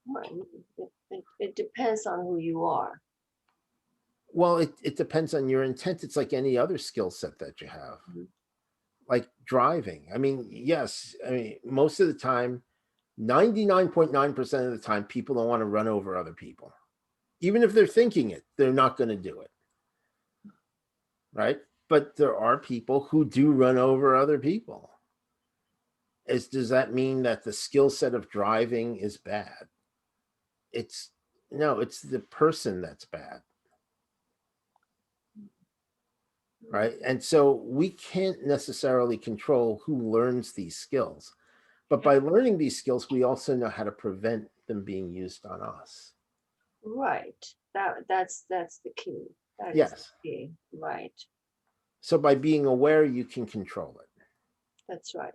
Right. It depends on who you are. Well, it depends on your intent. It's like any other skill set that you have. Like driving. I mean, yes, most of the time, 99.9% of the time, people don't want to run over other people. Even if they're thinking it, they're not going to do it. Right? But there are people who do run over other people. Does that mean that the skill set of driving is bad? It's the person that's bad. Right? And so we can't necessarily control who learns these skills. But by learning these skills, we also know how to prevent them being used on us. Right. That's the key. That is Yes. the key. Right. So by being aware, you can control it. That's right.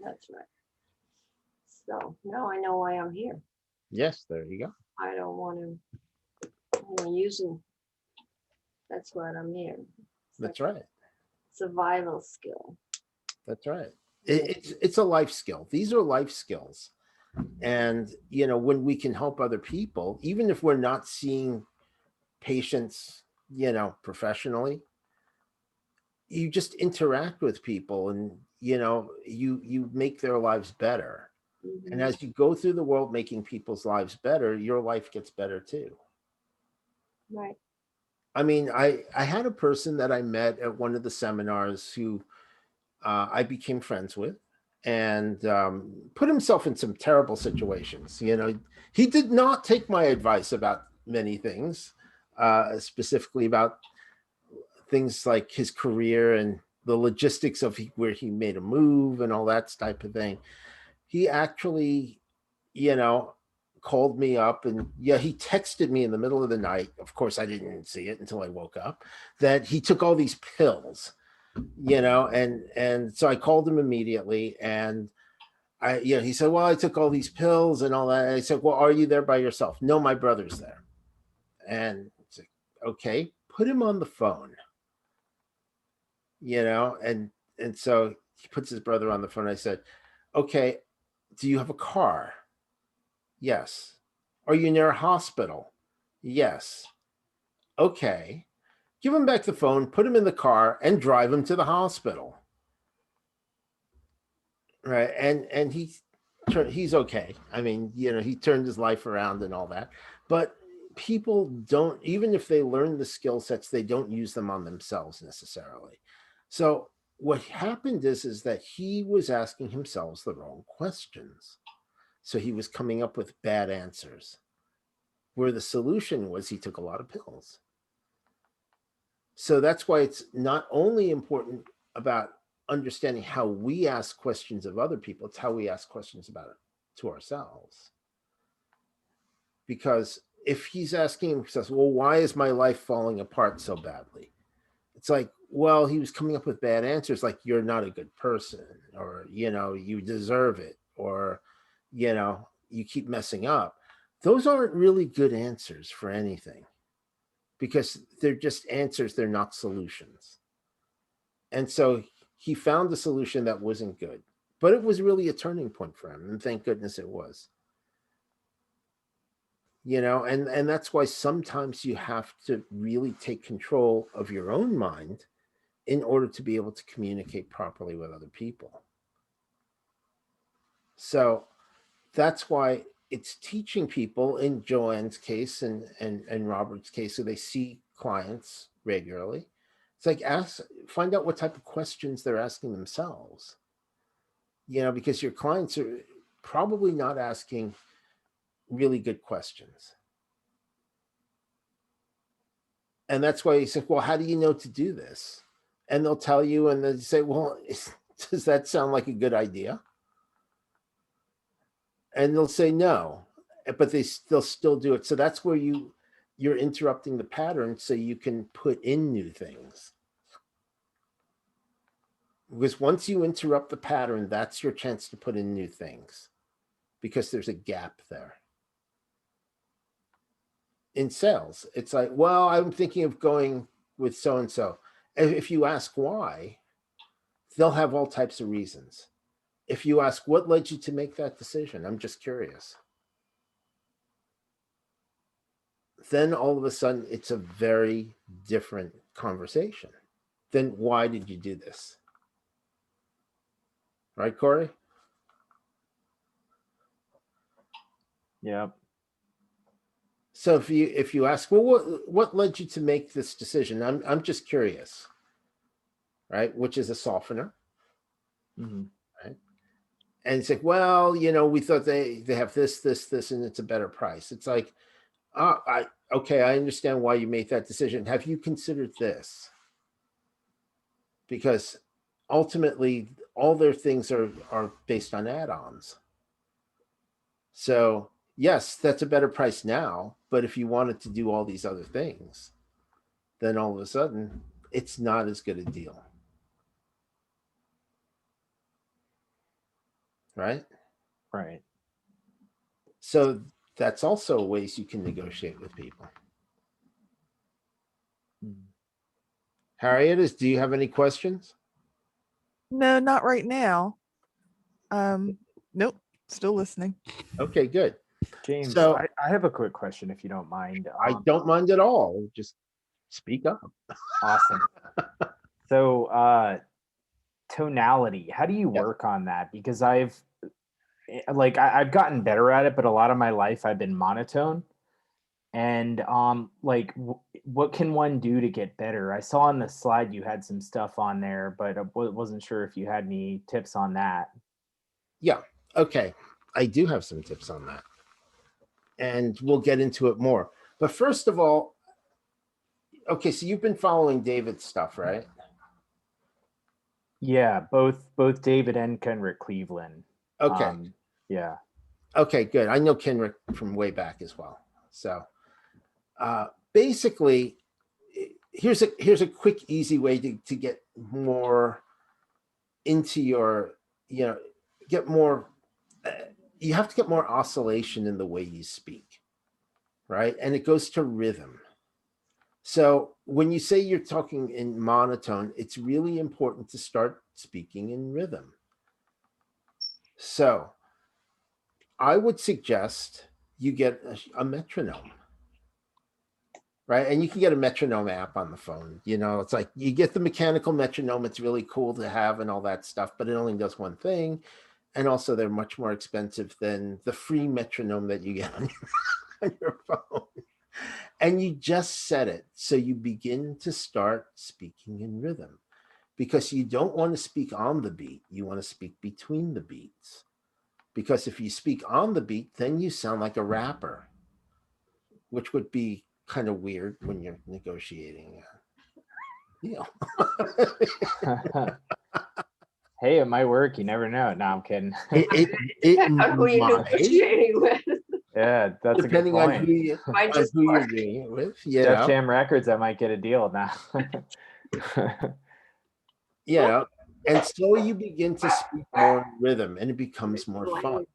That's right. So now I know why I'm here. Yes, there you go. I don't want to using. That's what I'm here. That's right. Survival skill. That's right. It's a life skill. These are life skills. And, when we can help other people, even if we're not seeing patients, professionally, you just interact with people and, you make their lives better. And as you go through the world making people's lives better, your life gets better too. Right. I mean, I had a person that I met at one of the seminars who I became friends with and put himself in some terrible situations. He did not take my advice about many things, specifically about things like his career and the logistics of where he made a move and all that type of thing. He actually, called me up and he texted me in the middle of the night. Of course, I didn't see it until I woke up, that he took all these pills, and so I called him immediately and he said, well, I took all these pills and all that. And I said, well, are you there by yourself? No, my brother's there. And it's like, okay, put him on the phone, and so he puts his brother on the phone. I said, okay, do you have a car? Yes. Are you near a hospital? Yes. Okay. Give him back the phone, put him in the car, and drive him to the hospital. Right. And he's okay. I mean, he turned his life around and all that. But people don't, even if they learn the skill sets, they don't use them on themselves necessarily. So what happened is that he was asking himself the wrong questions. So he was coming up with bad answers. where the solution was he took a lot of pills. So that's why it's not only important about understanding how we ask questions of other people, it's how we ask questions about it to ourselves. Because if he's asking himself, well, why is my life falling apart so badly? It's like, well, he was coming up with bad answers like, you're not a good person, or, you know, you deserve it, or, you know, you keep messing up. Those aren't really good answers for anything, because they're just answers, they're not solutions. And so he found a solution that wasn't good, but it was really a turning point for him, and thank goodness it was. You know, and that's why sometimes you have to really take control of your own mind in order to be able to communicate properly with other people. So that's why it's teaching people, in Joanne's case and Robert's case, so they see clients regularly. It's like, find out what type of questions they're asking themselves. You know, because your clients are probably not asking really good questions. And that's why he said, well, how do you know to do this? And they'll tell you, and they say, well, does that sound like a good idea? And they'll say no, but they'll still do it. So that's where you're interrupting the pattern so you can put in new things. Because once you interrupt the pattern, that's your chance to put in new things, because there's a gap there. In sales, it's like, well, I'm thinking of going with so-and-so. If you ask why, they'll have all types of reasons. If you ask, what led you to make that decision? I'm just curious. Then all of a sudden, it's a very different conversation. Then why did you do this? Right, Corey? Yeah. So if you ask, well, what led you to make this decision? I'm just curious, right? Which is a softener, Mm-hmm. right? And it's like, well, you know, we thought they have this, and it's a better price. It's like, okay, I understand why you made that decision. Have you considered this? Because ultimately, all their things are based on add-ons. So yes, that's a better price now, but if you wanted to do all these other things, then all of a sudden it's not as good a deal. Right? Right. So that's also ways you can negotiate with people. Harriet, do you have any questions? No, not right now. Nope, still listening. Okay, good. James, So I have a quick question, if you don't mind. I don't mind at all. Just speak up. Awesome. So tonality, how do you Yeah. work on that? Because I've gotten better at it, but a lot of my life I've been monotone. And what can one do to get better? I saw on the slide you had some stuff on there, but I wasn't sure if you had any tips on that. Yeah. Okay. I do have some tips on that. And we'll get into it more. But first of all, okay, so you've been following David's stuff, right? Yeah, both David and Kenrick Cleveland. Okay. Yeah. Okay, good. I know Kenrick from way back as well. So basically, here's a quick, easy way to get more into your, you know, get more, you have to get more oscillation in the way you speak, right? And it goes to rhythm. So when you say you're talking in monotone, it's really important to start speaking in rhythm. So I would suggest you get a metronome, right? And you can get a metronome app on the phone. You know, it's like you get the mechanical metronome. It's really cool to have and all that stuff, but it only does one thing. And also they're much more expensive than the free metronome that you get on your phone. And you just set it so you begin to start speaking in rhythm, because you don't want to speak on the beat. You want to speak between the beats, because if you speak on the beat, then you sound like a rapper. which would be kind of weird when you're negotiating a deal. Hey, it might work. You never know. No, I'm kidding. Depends on who you're might, negotiating with. Yeah, that's depending a on good who point. you're doing it with. You Def know, Jam Records, I might get a deal now. you know, and so you begin to speak more in rhythm, and it becomes more fun.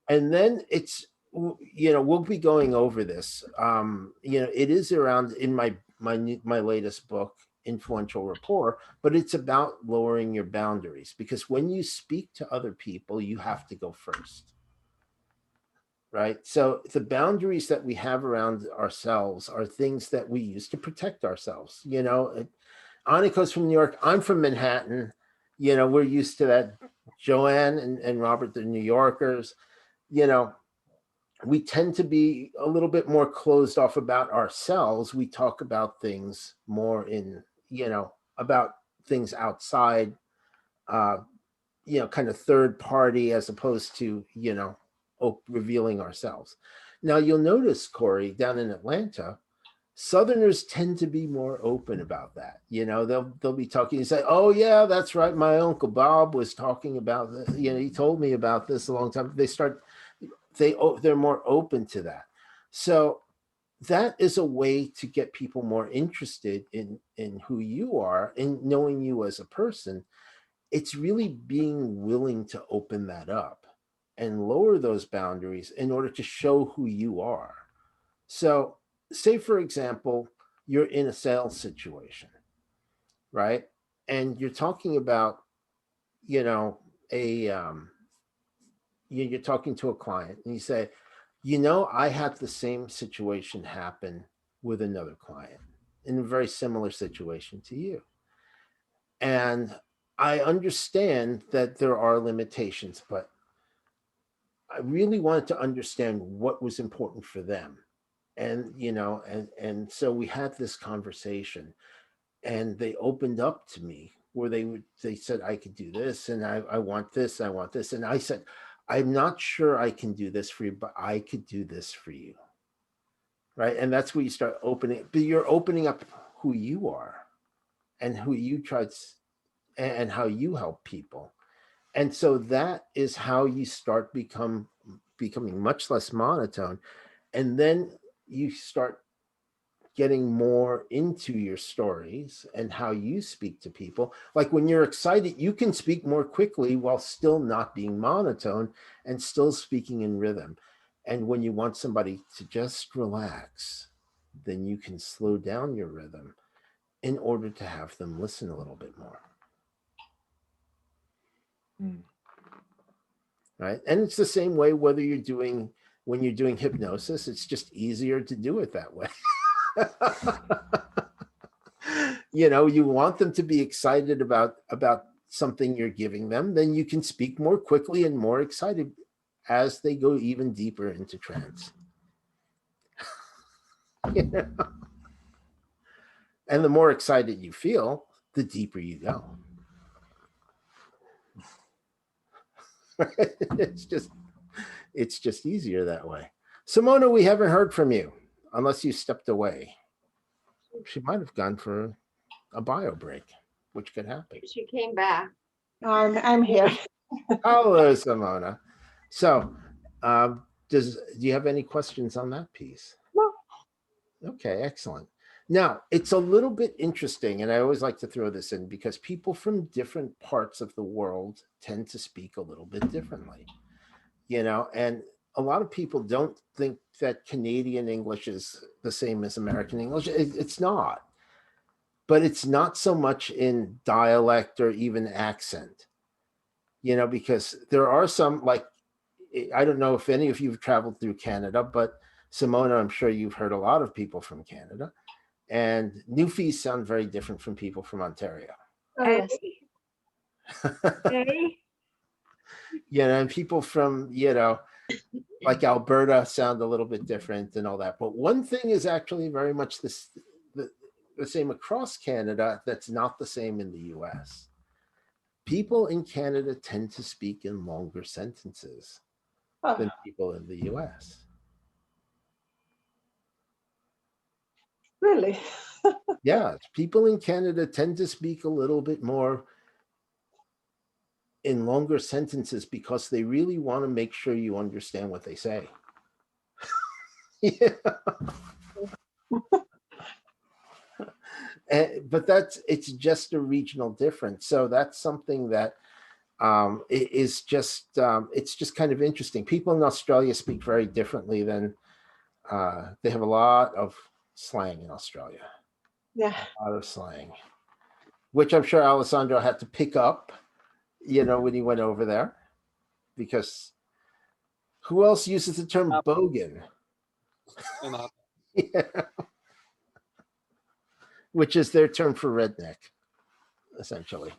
And then it's, you know, we'll be going over this. You know, it is around in my latest book, Influential Rapport, but it's about lowering your boundaries, because when you speak to other people, you have to go first. Right. So the boundaries that we have around ourselves are things that we use to protect ourselves. You know, Annika's from New York. I'm from Manhattan. You know, we're used to that. Joanne and Robert, the New Yorkers. You know, we tend to be a little bit more closed off about ourselves. We talk about things more in, you know, about things outside, you know, kind of third party, as opposed to, you know, revealing ourselves. Now, you'll notice, Corey, down in Atlanta, Southerners tend to be more open about that. You know, they'll be talking and say, "Oh yeah, that's right. My uncle Bob was talking about this. You know, he told me about this a long time." They're more open to that. So that is a way to get people more interested in who you are and knowing you as a person. It's really being willing to open that up and lower those boundaries in order to show who you are. So, say for example, you're in a sales situation, right? And you're talking about, you know, you're talking to a client, and you say, you know, I had the same situation happen with another client in a very similar situation to you. And I understand that there are limitations, but I really wanted to understand what was important for them. And, you know, and so we had this conversation, and they opened up to me where they said, I could do this, and I want this, I want this. And I said, I'm not sure I can do this for you, but I could do this for you. Right. And that's where you start opening, but you're opening up who you are and who you and how you help people. And so that is how you start becoming much less monotone. And then you start getting more into your stories and how you speak to people. Like when you're excited, you can speak more quickly while still not being monotone and still speaking in rhythm. And when you want somebody to just relax, then you can slow down your rhythm in order to have them listen a little bit more. Right. And it's the same way whether when you're doing hypnosis, it's just easier to do it that way. You know, you want them to be excited about something you're giving them, then you can speak more quickly and more excited as they go even deeper into trance. You know? And the more excited you feel, the deeper you go. It's just easier that way. Simona, we haven't heard from you unless you stepped away. She might have gone for a bio break, which could happen. She came back. I'm here. Hello, Simona. So, do you have any questions on that piece? No. Okay, excellent. Now, it's a little bit interesting, and I always like to throw this in because people from different parts of the world tend to speak a little bit differently, you know, and a lot of people don't think that Canadian English is the same as American English. It's not, but it's not so much in dialect or even accent, you know, because there are some, like, I don't know if any of you have traveled through Canada, but Simona, I'm sure you've heard a lot of people from Canada. And Newfies sound very different from people from Ontario. Oh, yes. Hey, You know, and people from, you know, like Alberta sound a little bit different and all that. But one thing is actually very much the same across Canada that's not the same in the US. People in Canada tend to speak in longer sentences than people in the US. Really? Yeah, people in Canada tend to speak a little bit more in longer sentences because they really want to make sure you understand what they say. Yeah. But it's just a regional difference. So that's something that is just it's just kind of interesting. People in Australia speak very differently than they have a lot of slang in Australia. Yeah. A lot of slang, which I'm sure Alessandro had to pick up, when he went over there, because who else uses the term bogan? Yeah. Which is their term for redneck, essentially.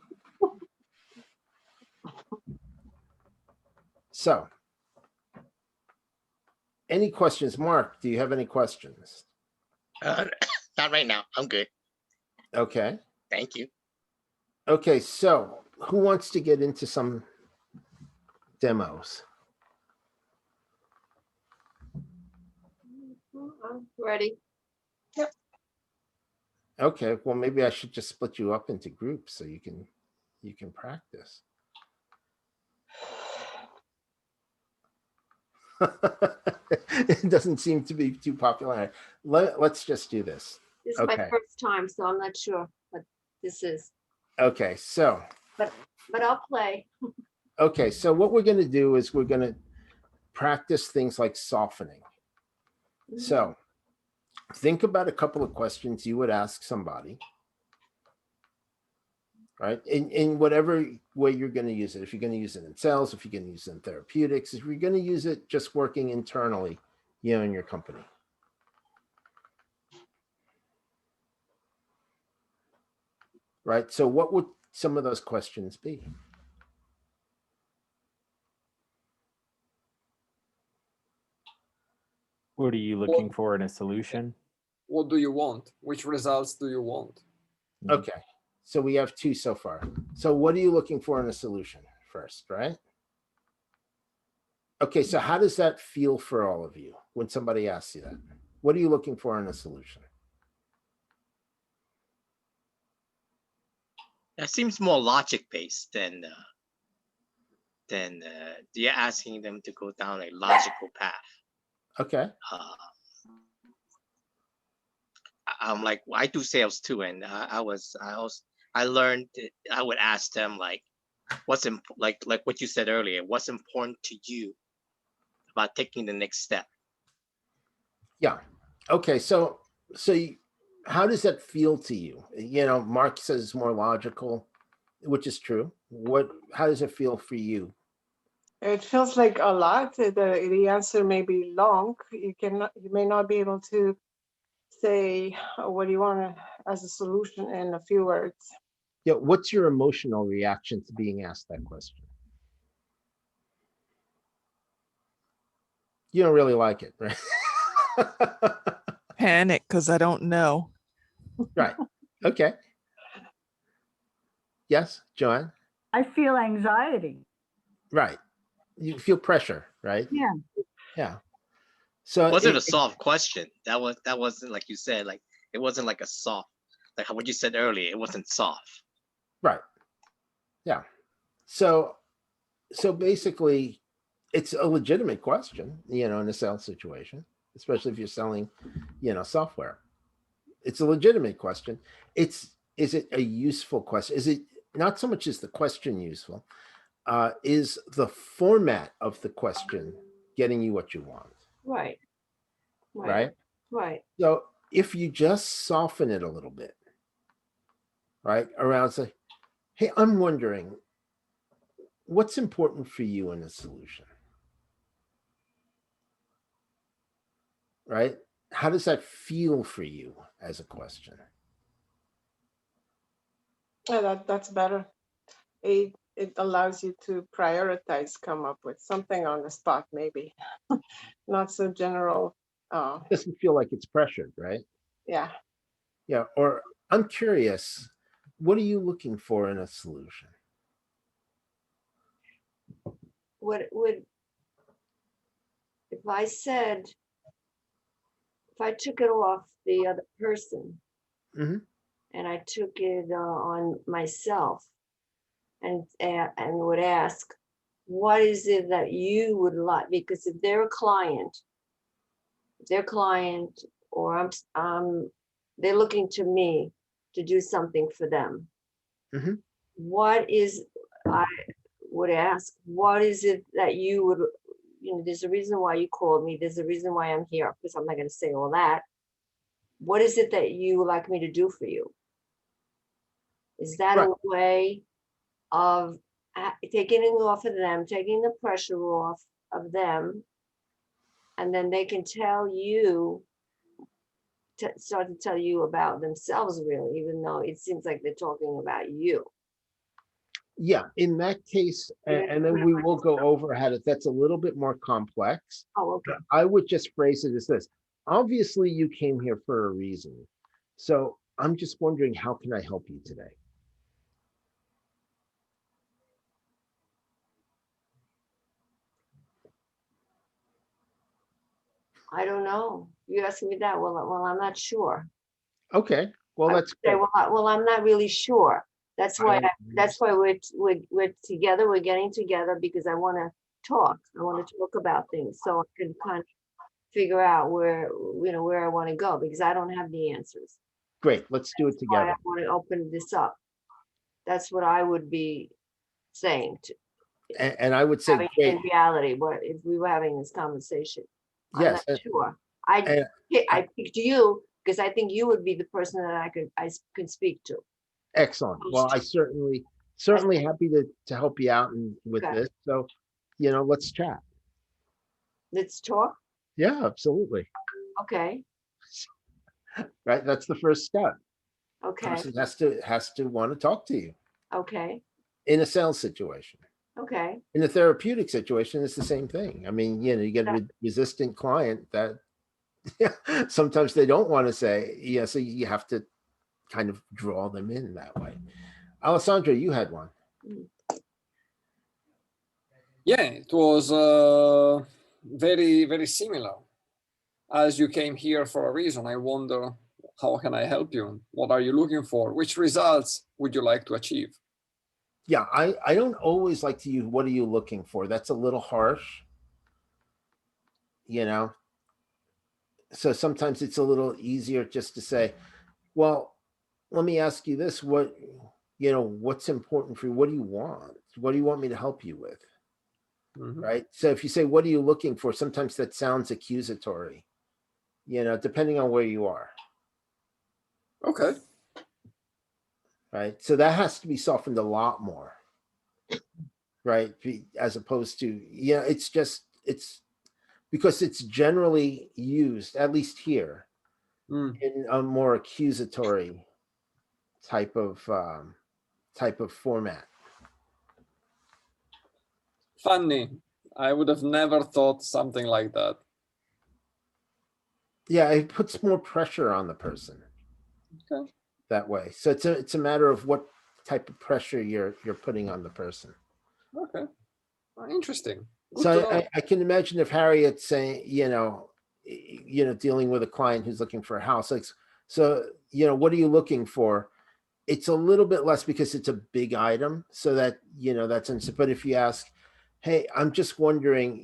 So, any questions? Mark, do you have any questions? Not right now. I'm good. Okay. Thank you. Okay, so who wants to get into some demos? I'm ready. Yep. Okay, well, maybe I should just split you up into groups so you can practice. It doesn't seem to be too popular. Let's just do this. This is my first time, so I'm not sure what this is. Okay, so. But I'll play. Okay, so what we're going to do is we're going to practice things like softening. Mm-hmm. So think about a couple of questions you would ask somebody, right? In whatever way you're going to use it. If you're going to use it in sales, if you're going to use it in therapeutics, if you're going to use it just working internally, in your company. Right? So what would some of those questions be? What are you looking for in a solution? What do you want? Which results do you want? Okay, so we have two so far. So what are you looking for in a solution first, right? Okay, so how does that feel for all of you when somebody asks you that? What are you looking for in a solution? That seems more logic-based than you're asking them to go down a logical path. Okay. I'm like, I do sales too, and I learned that I would ask them like like what you said earlier, what's important to you about taking the next step? Yeah. Okay. So how does that feel to you? Mark says it's more logical, which is true. How does it feel for you? It feels like a lot. The answer may be long. You may not be able to say what do you want as a solution in a few words. Yeah. What's your emotional reaction to being asked that question? You don't really like it, right? Panic because I don't know. Right. Okay. Yes, Joanne? I feel anxiety. Right. You feel pressure, right? Yeah. Yeah. So it wasn't a soft question. That wasn't like you said, like it wasn't like a soft, like what you said earlier, it wasn't soft. Right. Yeah. So basically it's a legitimate question, in a sales situation, especially if you're selling, software. It's a legitimate question. Is it a useful question? Is it not so much is the question useful, is the format of the question getting you what you want? Right. Right. Right. So if you just soften it a little bit, right, around say, hey, I'm wondering what's important for you in a solution, right? How does that feel for you as a question? Yeah, that's better. It allows you to prioritize, come up with something on the spot, maybe not so general. It doesn't feel like it's pressured, right? Yeah. Yeah. Or I'm curious, what are you looking for in a solution? What would, if I took it off the other person. Mhm. And I took it on myself and would ask, what is it that you would like? Because if they're a client, or they're looking to me to do something for them. Mhm. I would ask, what is it that you would, there's a reason why you called me. There's a reason why I'm here, because I'm not going to say all that. What is it that you would like me to do for you? Is that Right. a way of taking it off of them, taking the pressure off of them, and then they can tell you, start to tell you about themselves, really, even though it seems like they're talking about you. Yeah, in that case, and then we will go over how to, that's a little bit more complex. Oh, okay. I would just phrase it as this. Obviously, you came here for a reason. So I'm just wondering, how can I help you today? I don't know. You asking me that? Well, I'm not sure. Okay, well, I would that's say, good. well, I'm not really sure. That's why we're together. We're getting together because I want to talk. I want to talk about things so I can kind of figure out where I want to go, because I don't have the answers. Great, let's do it Why together. I want to open this up. That's what I would be saying to And I would say, having great, in reality, what if we were having this conversation. I'm yes. not sure. and- I picked you because I think you would be the person that I can speak to. Excellent. Well, I certainly happy to help you out with Okay. this. So, let's chat. Let's talk. Yeah, absolutely. Okay. Right. That's the first step. Okay. Person has to want to talk to you Okay. in a sales situation. Okay. In a therapeutic situation, it's the same thing. I mean, you get a resistant client that sometimes they don't want to say, yeah, so you have to kind of draw them in that way. Alessandra, you had one. Yeah, it was very, very similar. As you came here for a reason, I wonder, how can I help you? What are you looking for? Which results would you like to achieve? Yeah, I don't always like to use what are you looking for? That's a little harsh. So sometimes it's a little easier just to say, well, let me ask you this. What's important for you? What do you want? What do you want me to help you with? Mhm. Right. So if you say, what are you looking for? Sometimes that sounds accusatory, depending on where you are. Okay. Right. So that has to be softened a lot more. Right. As opposed to, it's because it's generally used, at least here, in a more accusatory type of format. Funny. I would have never thought something like that. Yeah, it puts more pressure on the person. Okay. That way. So it's a matter of what type of pressure you're putting on the person. Okay. Interesting. Good So to know. I can imagine if Harriet's saying, dealing with a client who's looking for a house, like, so, what are you looking for? It's a little bit less because it's a big item. So that, that's instant. But if you ask, hey, I'm just wondering,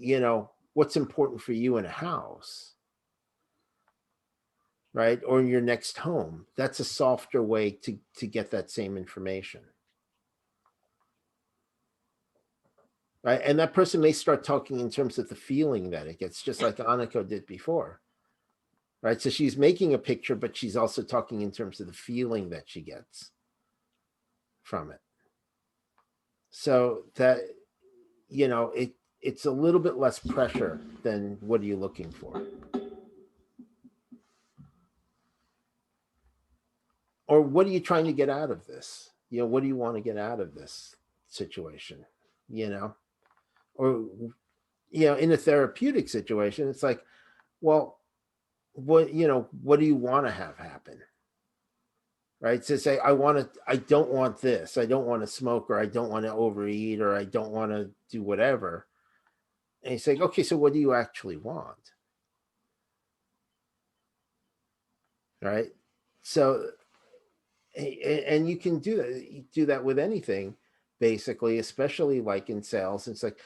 what's important for you in a house? Right? Or in your next home, that's a softer way to get that same information. Right. And that person may start talking in terms of the feeling that it gets, just like Aniko did before. Right. So she's making a picture, but she's also talking in terms of the feeling that she gets from it. So that, it's a little bit less pressure than what are you looking for? Or what are you trying to get out of this? What do you want to get out of this situation? Or, in a therapeutic situation, it's like, well, what do you want to have happen? Right. So say, I don't want this. I don't want to smoke, or I don't want to overeat, or I don't want to do whatever. And you say, okay, so what do you actually want? right? So, and you can do that. You do that with anything, basically, especially like in sales. It's like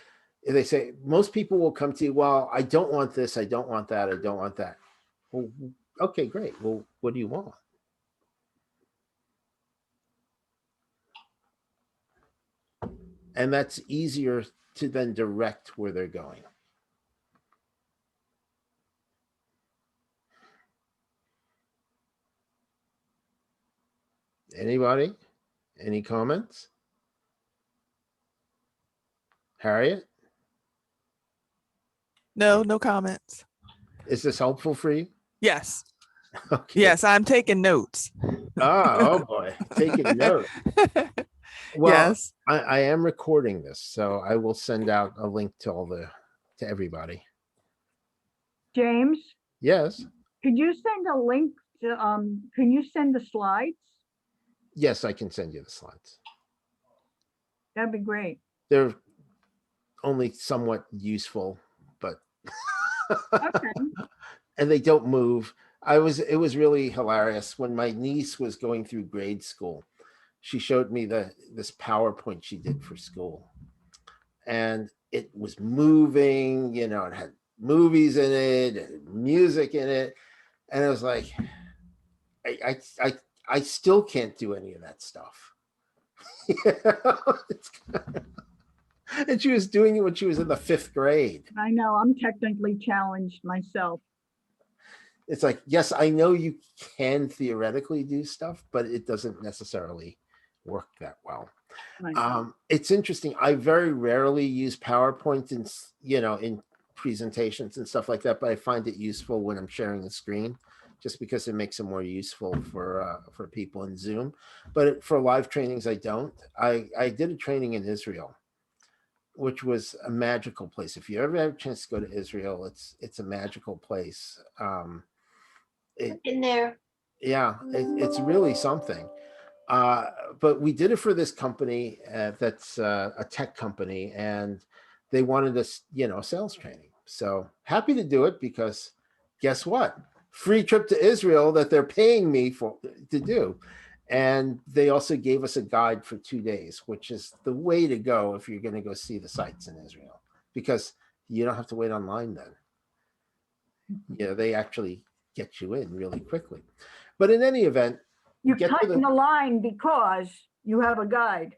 they say most people will come to you. Well, I don't want this. I don't want that. I don't want that. Well, okay, great. Well, what do you want? And that's easier to then direct where they're going. Anybody? Any comments? Harriet? No, no comments. Is this helpful for you? Yes. Okay. Yes, I'm taking notes. Oh boy, taking notes. Well, Yes. I am recording this, so I will send out a link to everybody. James, Yes. could you send a link to, can you send the slides? Yes, I can send you the slides. That'd be great. They're only somewhat useful, but Okay. and they don't move. It was really hilarious when my niece was going through grade school. She showed me this PowerPoint she did for school, and it was moving. You know, it had movies in it, and music in it, and it was like, I still can't do any of that stuff. And she was doing it when she was in the 5th grade. I know, I'm technically challenged myself. It's like, yes, I know you can theoretically do stuff, but it doesn't necessarily work that well. Right. It's interesting. I very rarely use PowerPoint in presentations and stuff like that, but I find it useful when I'm sharing the screen, just because it makes it more useful for people in Zoom. But for live trainings, I don't. I did a training in Israel, which was a magical place. If you ever have a chance to go to Israel, it's a magical place. In there. Yeah, it's really something. But we did it for this company that's a tech company, and they wanted us, sales training. So happy to do it, because guess what? Free trip to Israel that they're paying me to do. And they also gave us a guide for 2 days, which is the way to go if you're going to go see the sites in Israel, because you don't have to wait online then. They actually get you in really quickly. But in any event, You cut in the line because you have a guide.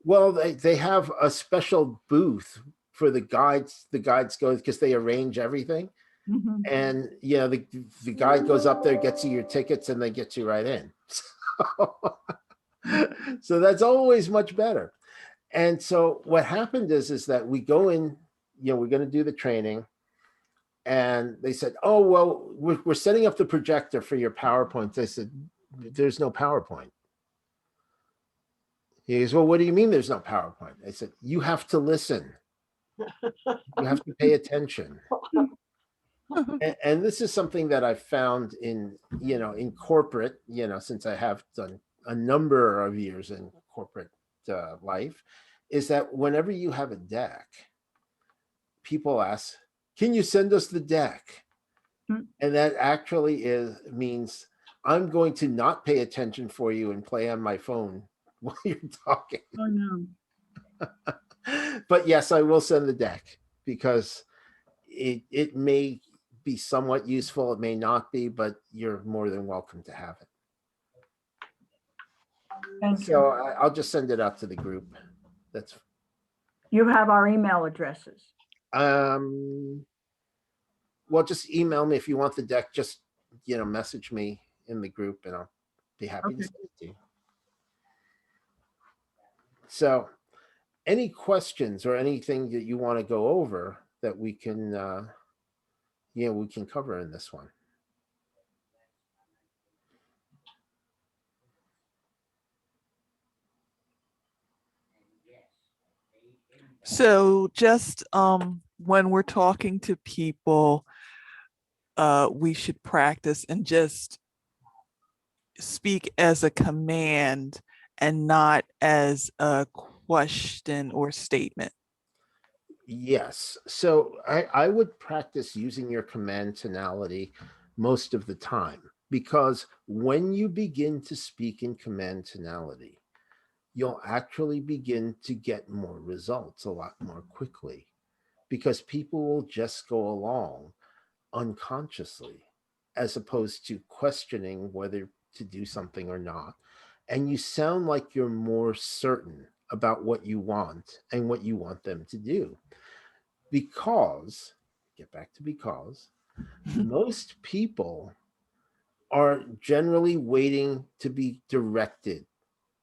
Well, they have a special booth for the guides. The guides go because they arrange everything. Mhm. And the guide goes up there, gets you your tickets, and they get you right in. So that's always much better. And so what happened is that we go in, we're going to do the training. And they said, oh, well, we're setting up the projector for your PowerPoint. They said, there's no PowerPoint. He goes, well, what do you mean there's no PowerPoint? I said, you have to listen. You have to pay attention. And this is something that I've found in corporate, since I have done a number of years in corporate life, is that whenever you have a deck, people ask, can you send us the deck? And that actually means I'm going to not pay attention for you and play on my phone while you're talking. Oh, no. But yes, I will send the deck, because it may be somewhat useful. It may not be, but you're more than welcome to have it. So I'll just send it out to the group. You have our email addresses. Well, just email me if you want the deck. Just message me in the group, and I'll be happy to send it to you. So, any questions or anything that you want to go over that we can, we can cover in this one? So just when we're talking to people, we should practice and just speak as a command and not as a question or statement. Yes. So I would practice using your command tonality most of the time. because when you begin to speak in command tonality, you'll actually begin to get more results a lot more quickly, because people will just go along unconsciously as opposed to questioning whether to do something or not. And you sound like you're more certain about what you want and what you want them to do. Because, get back to because, most people are generally waiting to be directed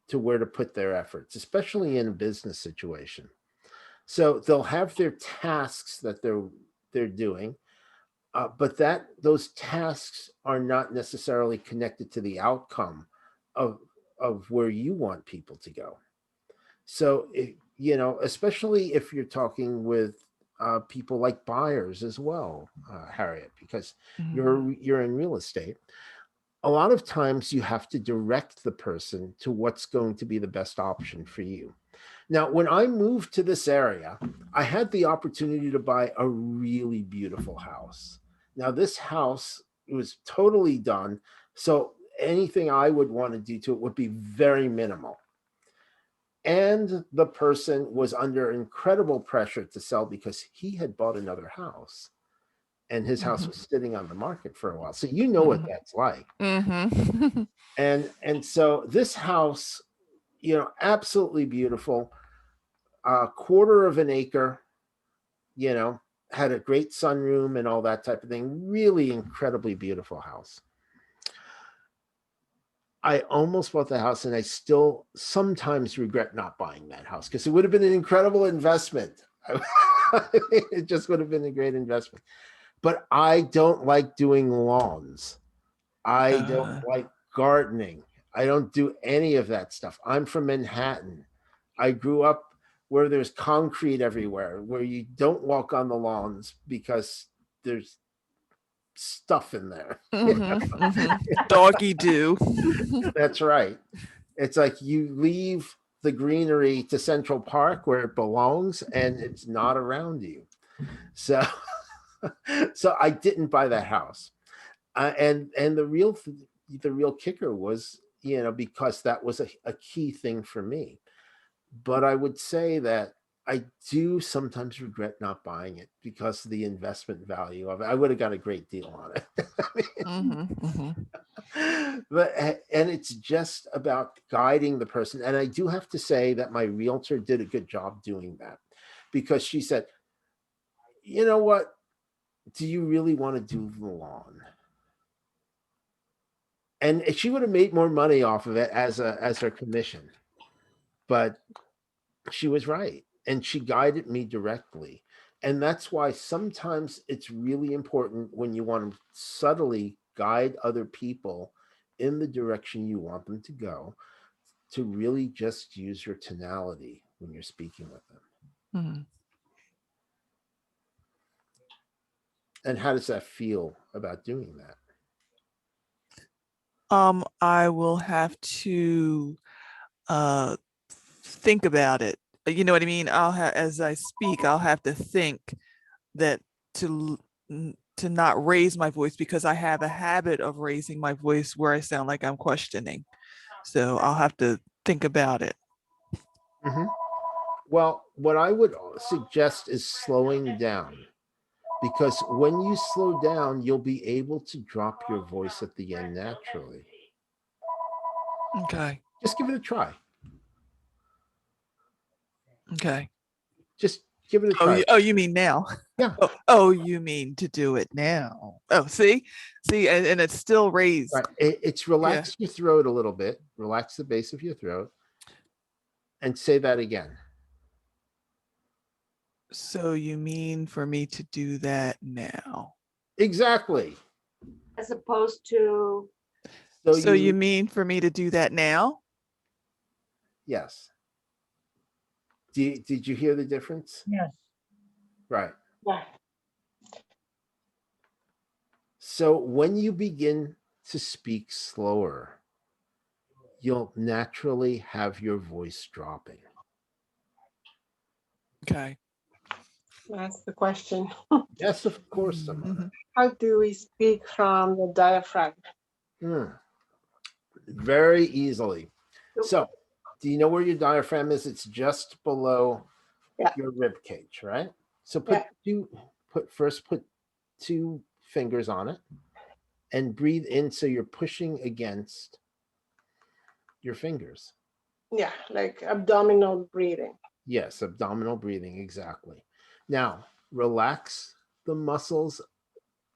to where to put their efforts, especially in a business situation. So they'll have their tasks that they're doing, but those tasks are not necessarily connected to the outcome of where you want people to go. So especially if you're talking with people like buyers as well, Harriet, because you're in real estate. A lot of times you have to direct the person to what's going to be the best option for you. Now, when I moved to this area, I had the opportunity to buy a really beautiful house. Now, this house was totally done, so anything I would want to do to it would be very minimal. And the person was under incredible pressure to sell because he had bought another house. And his house was sitting on the market for a while. So you know what that's like. And so this house, absolutely beautiful, a quarter of an acre, had a great sunroom and all that type of thing. Really incredibly beautiful house. I almost bought the house, and I still sometimes regret not buying that house because it would have been an incredible investment. It just would have been a great investment. But I don't like doing lawns. I don't like gardening. I don't do any of that stuff. I'm from Manhattan. I grew up where there's concrete everywhere, where you don't walk on the lawns because there's stuff in there. Doggy do. That's right. It's like you leave the greenery to Central Park where it belongs, and it's not around you. So I didn't buy that house, and the real kicker was, because that was a key thing for me. But I would say that I do sometimes regret not buying it because of the investment value of it. I would have got a great deal on it. But and it's just about guiding the person. And I do have to say that my realtor did a good job doing that, because she said, you know what? Do you really want to do the lawn? And she would have made more money off of it as her commission. But she was right. And she guided me directly. And that's why sometimes it's really important, when you want to subtly guide other people in the direction you want them to go, to really just use your tonality when you're speaking with them. And how does that feel about doing that? I will have to think about it. You know what I mean? As I speak, I'll have to think that to not raise my voice, because I have a habit of raising my voice where I sound like I'm questioning. So I'll have to think about it. Well, what I would suggest is slowing down, because when you slow down, you'll be able to drop your voice at the end naturally. Okay. Just give it a try. Okay. Just give it a try. Oh, you mean now? Yeah. Oh, you mean to do it now? Oh, see, and it's still raised. Right. It's relax your throat a little bit. Relax the base of your throat, and say that again. So you mean for me to do that now? Exactly. As opposed to. So you mean for me to do that now? Yes. Did you hear the difference? Yes. Right. Yeah. So when you begin to speak slower, you'll naturally have your voice dropping. Okay. That's the question. Yes, of course. How do we speak from the diaphragm? Very easily. So, do you know where your diaphragm is? It's just below your rib cage, right? So put two fingers on it and breathe in so you're pushing against your fingers. Yeah, like abdominal breathing. Yes, abdominal breathing, exactly. Now, relax the muscles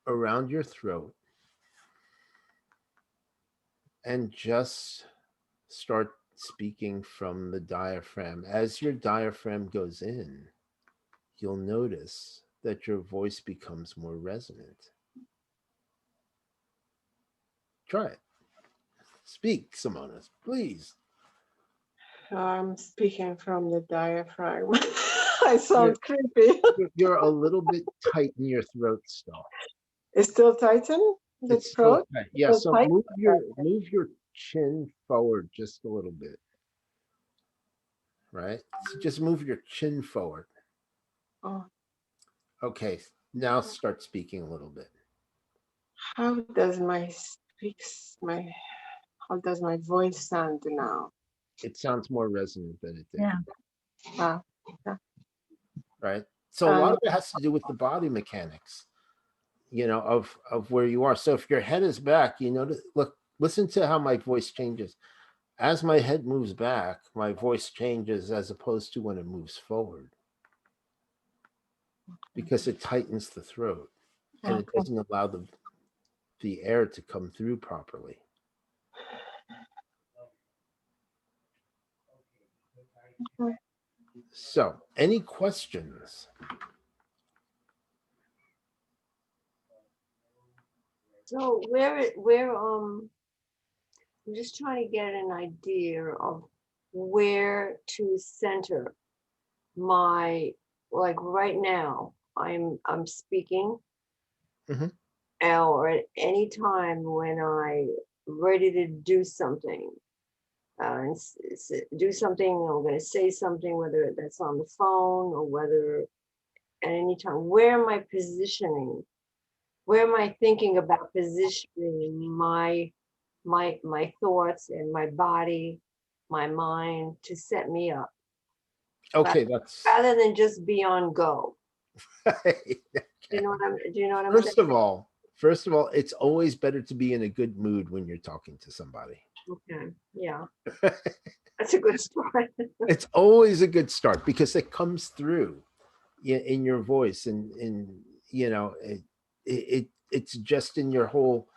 around your throat and just start speaking from the diaphragm. As your diaphragm goes in, you'll notice that your voice becomes more resonant. Try it. Speak, Simona, please. I'm speaking from the diaphragm. I sound creepy. You're a little bit tight in your throat still. It's still tightened? The It's still throat? tight. Yeah, Still so tight? move your chin forward just a little bit. Right? So just move your chin forward. Oh. Okay, now start speaking a little bit. How does my voice sound now? It sounds more resonant than it did. Yeah. Wow. Right? So a lot of it has to do with the body mechanics, of where you are. So if your head is back, listen to how my voice changes. As my head moves back, my voice changes as opposed to when it moves forward. Because it tightens the throat and it doesn't allow the air to come through properly. So, any questions? So I'm just trying to get an idea of where to center my, like right now, I'm speaking, or at any time when I'm ready to do something, and do something, I'm going to say something, whether that's on the phone or whether at any time, where am I positioning? Where am I thinking about positioning my thoughts and my body, my mind to set me up? Okay, that's rather than just be on go. Okay. Do you know what I'm saying? First of all, it's always better to be in a good mood when you're talking to somebody. Okay, yeah. That's a good start. It's always a good start because it comes through in your voice, and it's just in your whole,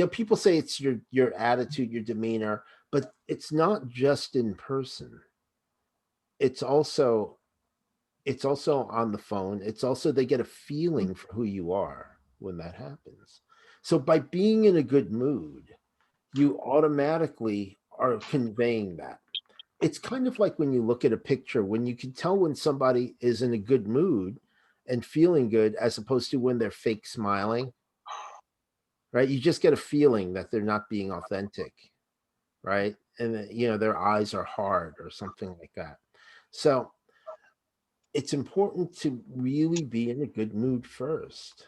people say it's your attitude, your demeanor, but it's not just in person. It's also on the phone. It's also, they get a feeling for who you are when that happens. So by being in a good mood, you automatically are conveying that. It's kind of like when you look at a picture, when you can tell when somebody is in a good mood and feeling good, as opposed to when they're fake smiling, right? You just get a feeling that they're not being authentic, right? And their eyes are hard or something like that. So it's important to really be in a good mood first,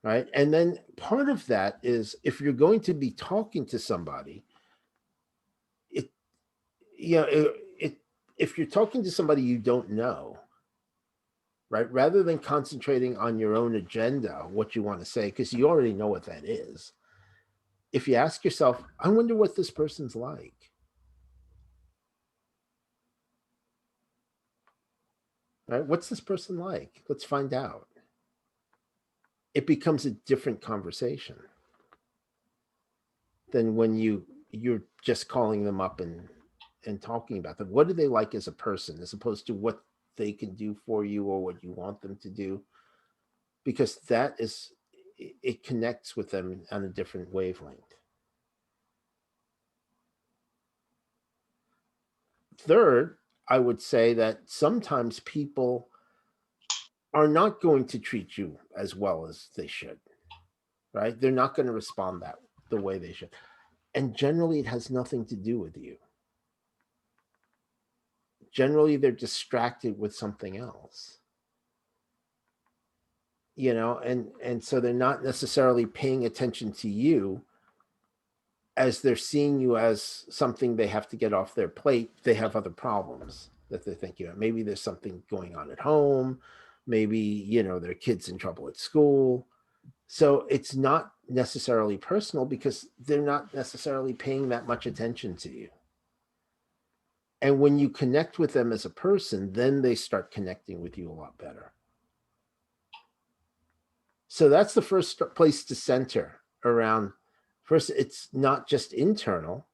right? And then part of that is, if you're going to be talking to somebody, if you're talking to somebody you don't know, right, rather than concentrating on your own agenda, what you want to say, because you already know what that is, if you ask yourself, I wonder what this person's like, right? What's this person like? Let's find out. It becomes a different conversation than when you're just calling them up and talking about them. What do they like as a person, as opposed to what they can do for you or what you want them to do, because it connects with them on a different wavelength. Third, I would say that sometimes people are not going to treat you as well as they should, right? They're not going to respond the way they should. And generally, it has nothing to do with you. Generally, they're distracted with something else. And so they're not necessarily paying attention to you. as they're seeing you as something they have to get off their plate, they have other problems that they're thinking of. Maybe there's something going on at home. Maybe, you know, their kid's in trouble at school. So it's not necessarily personal because they're not necessarily paying that much attention to you. And when you connect with them as a person, then they start connecting with you a lot better. So that's the first place to center around. First, it's not just internal,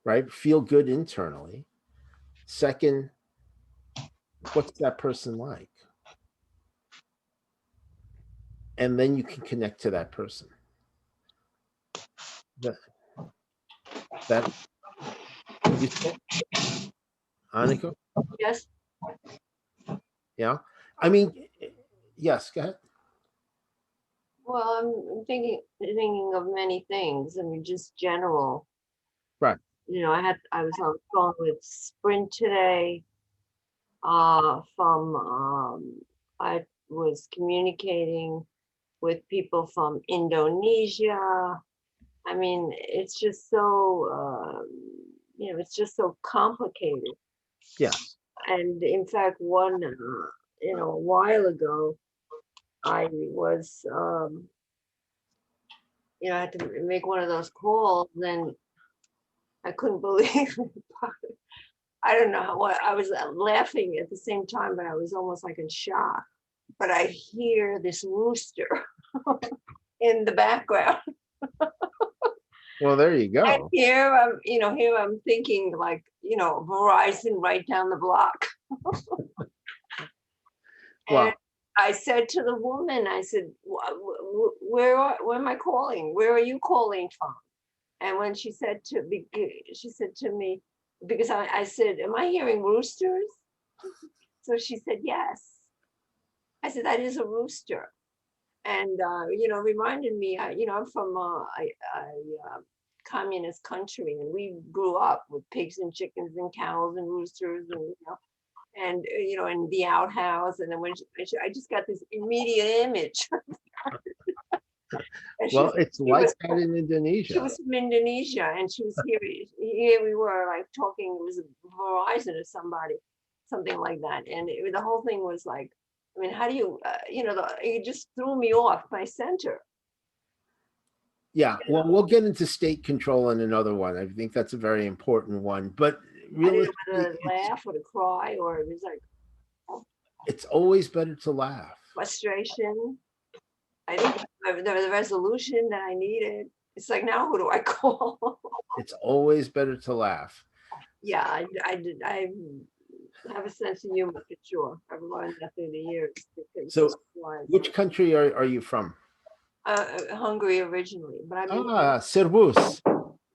right? Feel good internally. Second, what's that person like? And then you can connect to that person. That useful? Annika? Yes. Yeah. I mean, yes, go ahead. Well, I'm thinking of many things. I mean, just general. Right. You know, I was on the phone with Sprint today. I was communicating with people from Indonesia. I mean, it's just so you know, it's just so complicated. Yes. And in fact, one you know, a while ago, I was you know, I had to make one of those calls, and I couldn't believe it. I don't know what I was laughing at the same time, but I was almost like in shock. But I hear this rooster in the background. Well, there you And go. here I'm, you know, here I'm thinking like, you know, Verizon right down the block. Wow. And I said to the woman, I said, where am I calling? Where are you calling from? And when she said to me, because I said, am I hearing roosters? So she said, yes. I said, that is a rooster. And, you know, reminded me, you know, I'm from a communist country, and we grew up with pigs and chickens and cows and roosters, and you know, and the outhouse. And then when I just got this immediate image. Well, it's like that in Indonesia. She was from Indonesia, and she was here. Here we were, like talking. It was Verizon or something like that. And the whole thing was like, I mean, how do you, you know, it just threw me off my center. Yeah, well, we'll get into state control in another one. I think that's a very important one. But I didn't really, know whether to laugh or to cry, or it was like it's always better to laugh. frustration. I didn't have the resolution that I needed. It's like, now who do I call? It's always better to laugh. Yeah, I have a sense of humor for sure. I've learned that through the years. So, which country are you from? Hungary originally, but I've been Servus.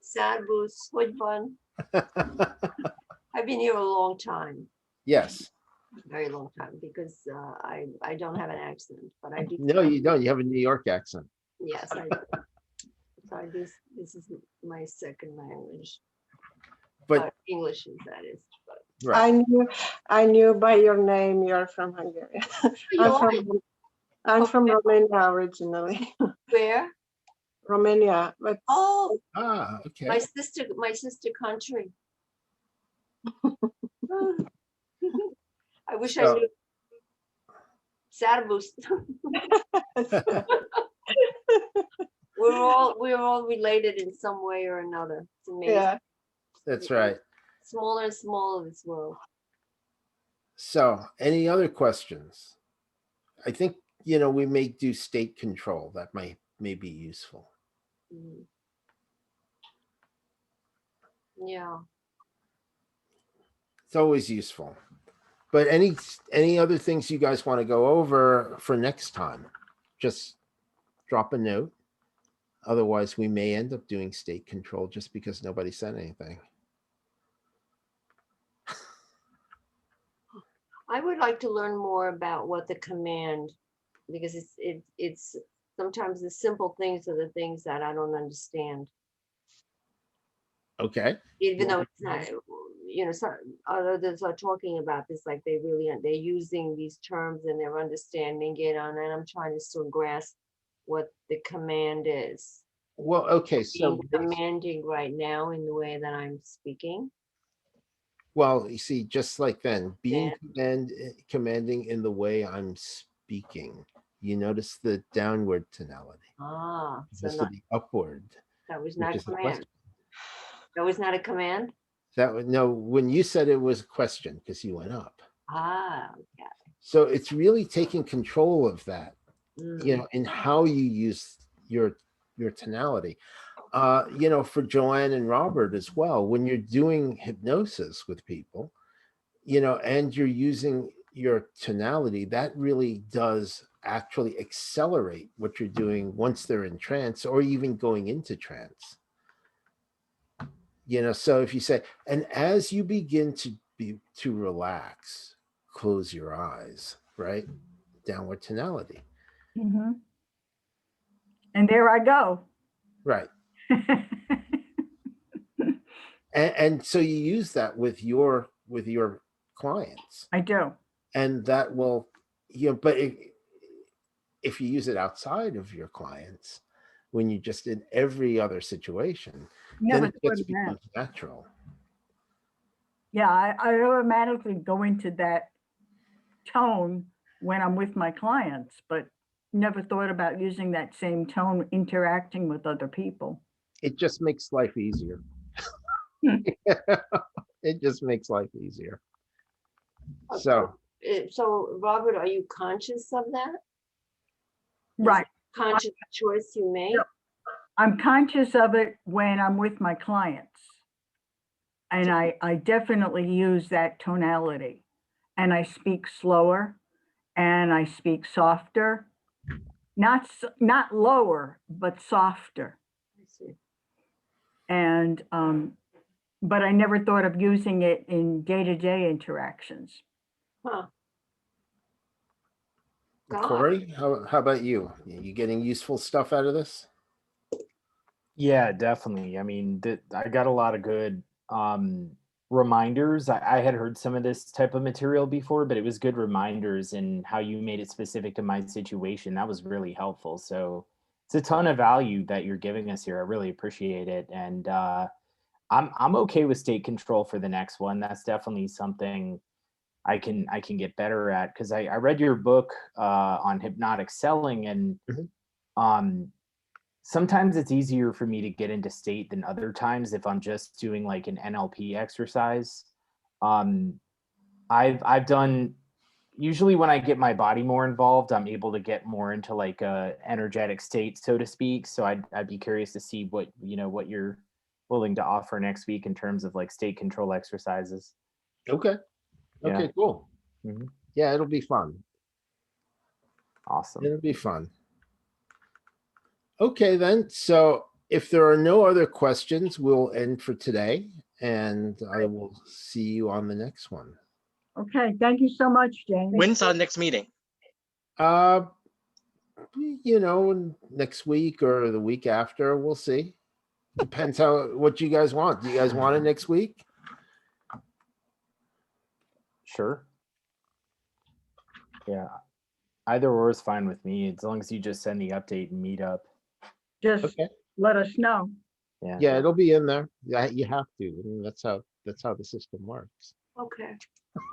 Servus, Hoidban. I've been here a long time. Yes. Very long time, because I don't have an accent, but I do. No, you don't. You have a New York accent. Yes, I do. So this is my second language. But English is, that is. But. Right. I knew by your name you're from Hungary. I'm from Romania originally. Where? Romania. But okay. My sister country. I wish I knew. Servus. We're all related in some way or another. It's amazing. Yeah. That's right. Smaller and smaller, this world. So, any other questions? I think, you know, we may do state control. That may be useful. Mm-hmm. Yeah. It's always useful. But any other things you guys want to go over for next time, just drop a note. Otherwise, we may end up doing state control just because nobody said anything. I would like to learn more about what the command, because it's sometimes the simple things are the things that I don't understand. Okay. Even though it's not, you know, some others are talking about this, like they're using these terms and they're understanding it, and I'm trying to still grasp what the command is. Well, okay, so being commanding right now in the way that I'm speaking. well, you see, just like then, being Yeah. commanding in the way I'm speaking, you notice the downward tonality, Ah, so opposed to not, the upward, that was which not a is a command. question. That was not a command? That would no, when you said it was a question, because you went up. Ah, okay. So it's really taking control of that, you know, in how you use your tonality. You know, for Joanne and Robert as well, when you're doing hypnosis with people, you know, and you're using your tonality, that really does actually accelerate what you're doing once they're in trance or even going into trance. You know, so if you say, and as you begin to relax, close your eyes, right? Downward tonality. Mhm. And there I go. Right. And so you use that with your clients, I do. and that will, you know, but if you use it outside of your clients, when you just in every other situation, then Never it thought gets of that. becomes natural. Yeah, I automatically go into that tone when I'm with my clients, but never thought about using that same tone interacting with other people. It just makes life easier. It just makes life easier. So So Robert, are you conscious of that? Right. Conscious choice you make? Yep. I'm conscious of it when I'm with my clients. And I definitely use that tonality. And I speak slower and I speak softer. Not lower, but softer. I see. And but I never thought of using it in day-to-day interactions. Huh. God. Corey, how about you? You getting useful stuff out of this? Yeah, definitely. I mean, I got a lot of good reminders. I had heard some of this type of material before, but it was good reminders, and how you made it specific to my situation. That was really helpful. So it's a ton of value that you're giving us here. I really appreciate it. And I'm okay with state control for the next one. That's definitely something I can get better at, because I read your book on hypnotic selling, and sometimes it's easier for me to get into state than other times if I'm just doing like an NLP exercise. I've done, usually when I get my body more involved, I'm able to get more into like a energetic state, so to speak. So I'd be curious to see what, you know, what you're willing to offer next week in terms of like state control exercises. Okay. Okay, Yeah. cool. Mhm. Yeah, it'll be fun. Awesome. It'll be fun. Okay, then. So if there are no other questions, we'll end for today, and I will see you on the next one. Okay, thank you so much, James. When's our next meeting? You know, next week or the week after, we'll see. Depends what you guys want. Do you guys want it next week? Sure. Yeah. Either or is fine with me, as long as you just send the update and Meetup. Just Okay. let us know. Yeah. Yeah, it'll be in there. Yeah, you have to. I mean, that's how the system works. Okay.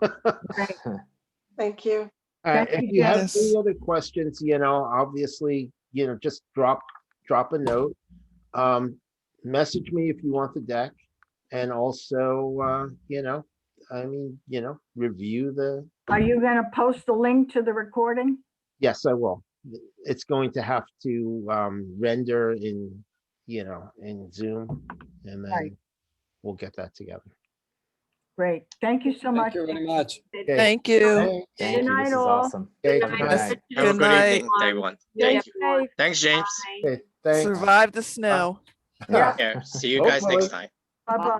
Great. Thank you. Thank If you, you have Janice. any other questions, you know, obviously, you know, just drop a note. Message me if you want the deck, and also, you know, I mean, you know, review the. Are you going to post the link to the recording? Yes, I will. It's going to have to render in, you know, in Zoom, and then Right. we'll get that together. Great. Thank you so much. Thank you very much. Okay. Thank you. Thanks. Thank Good you. night, This is all. awesome. Okay, Have a good good night. night. Have a Good good night. evening, everyone. Stay Thank you. safe. Thanks, James. Bye. Okay, thanks. Survive the snow. Yeah. Yeah. See you guys next time. Bye-bye.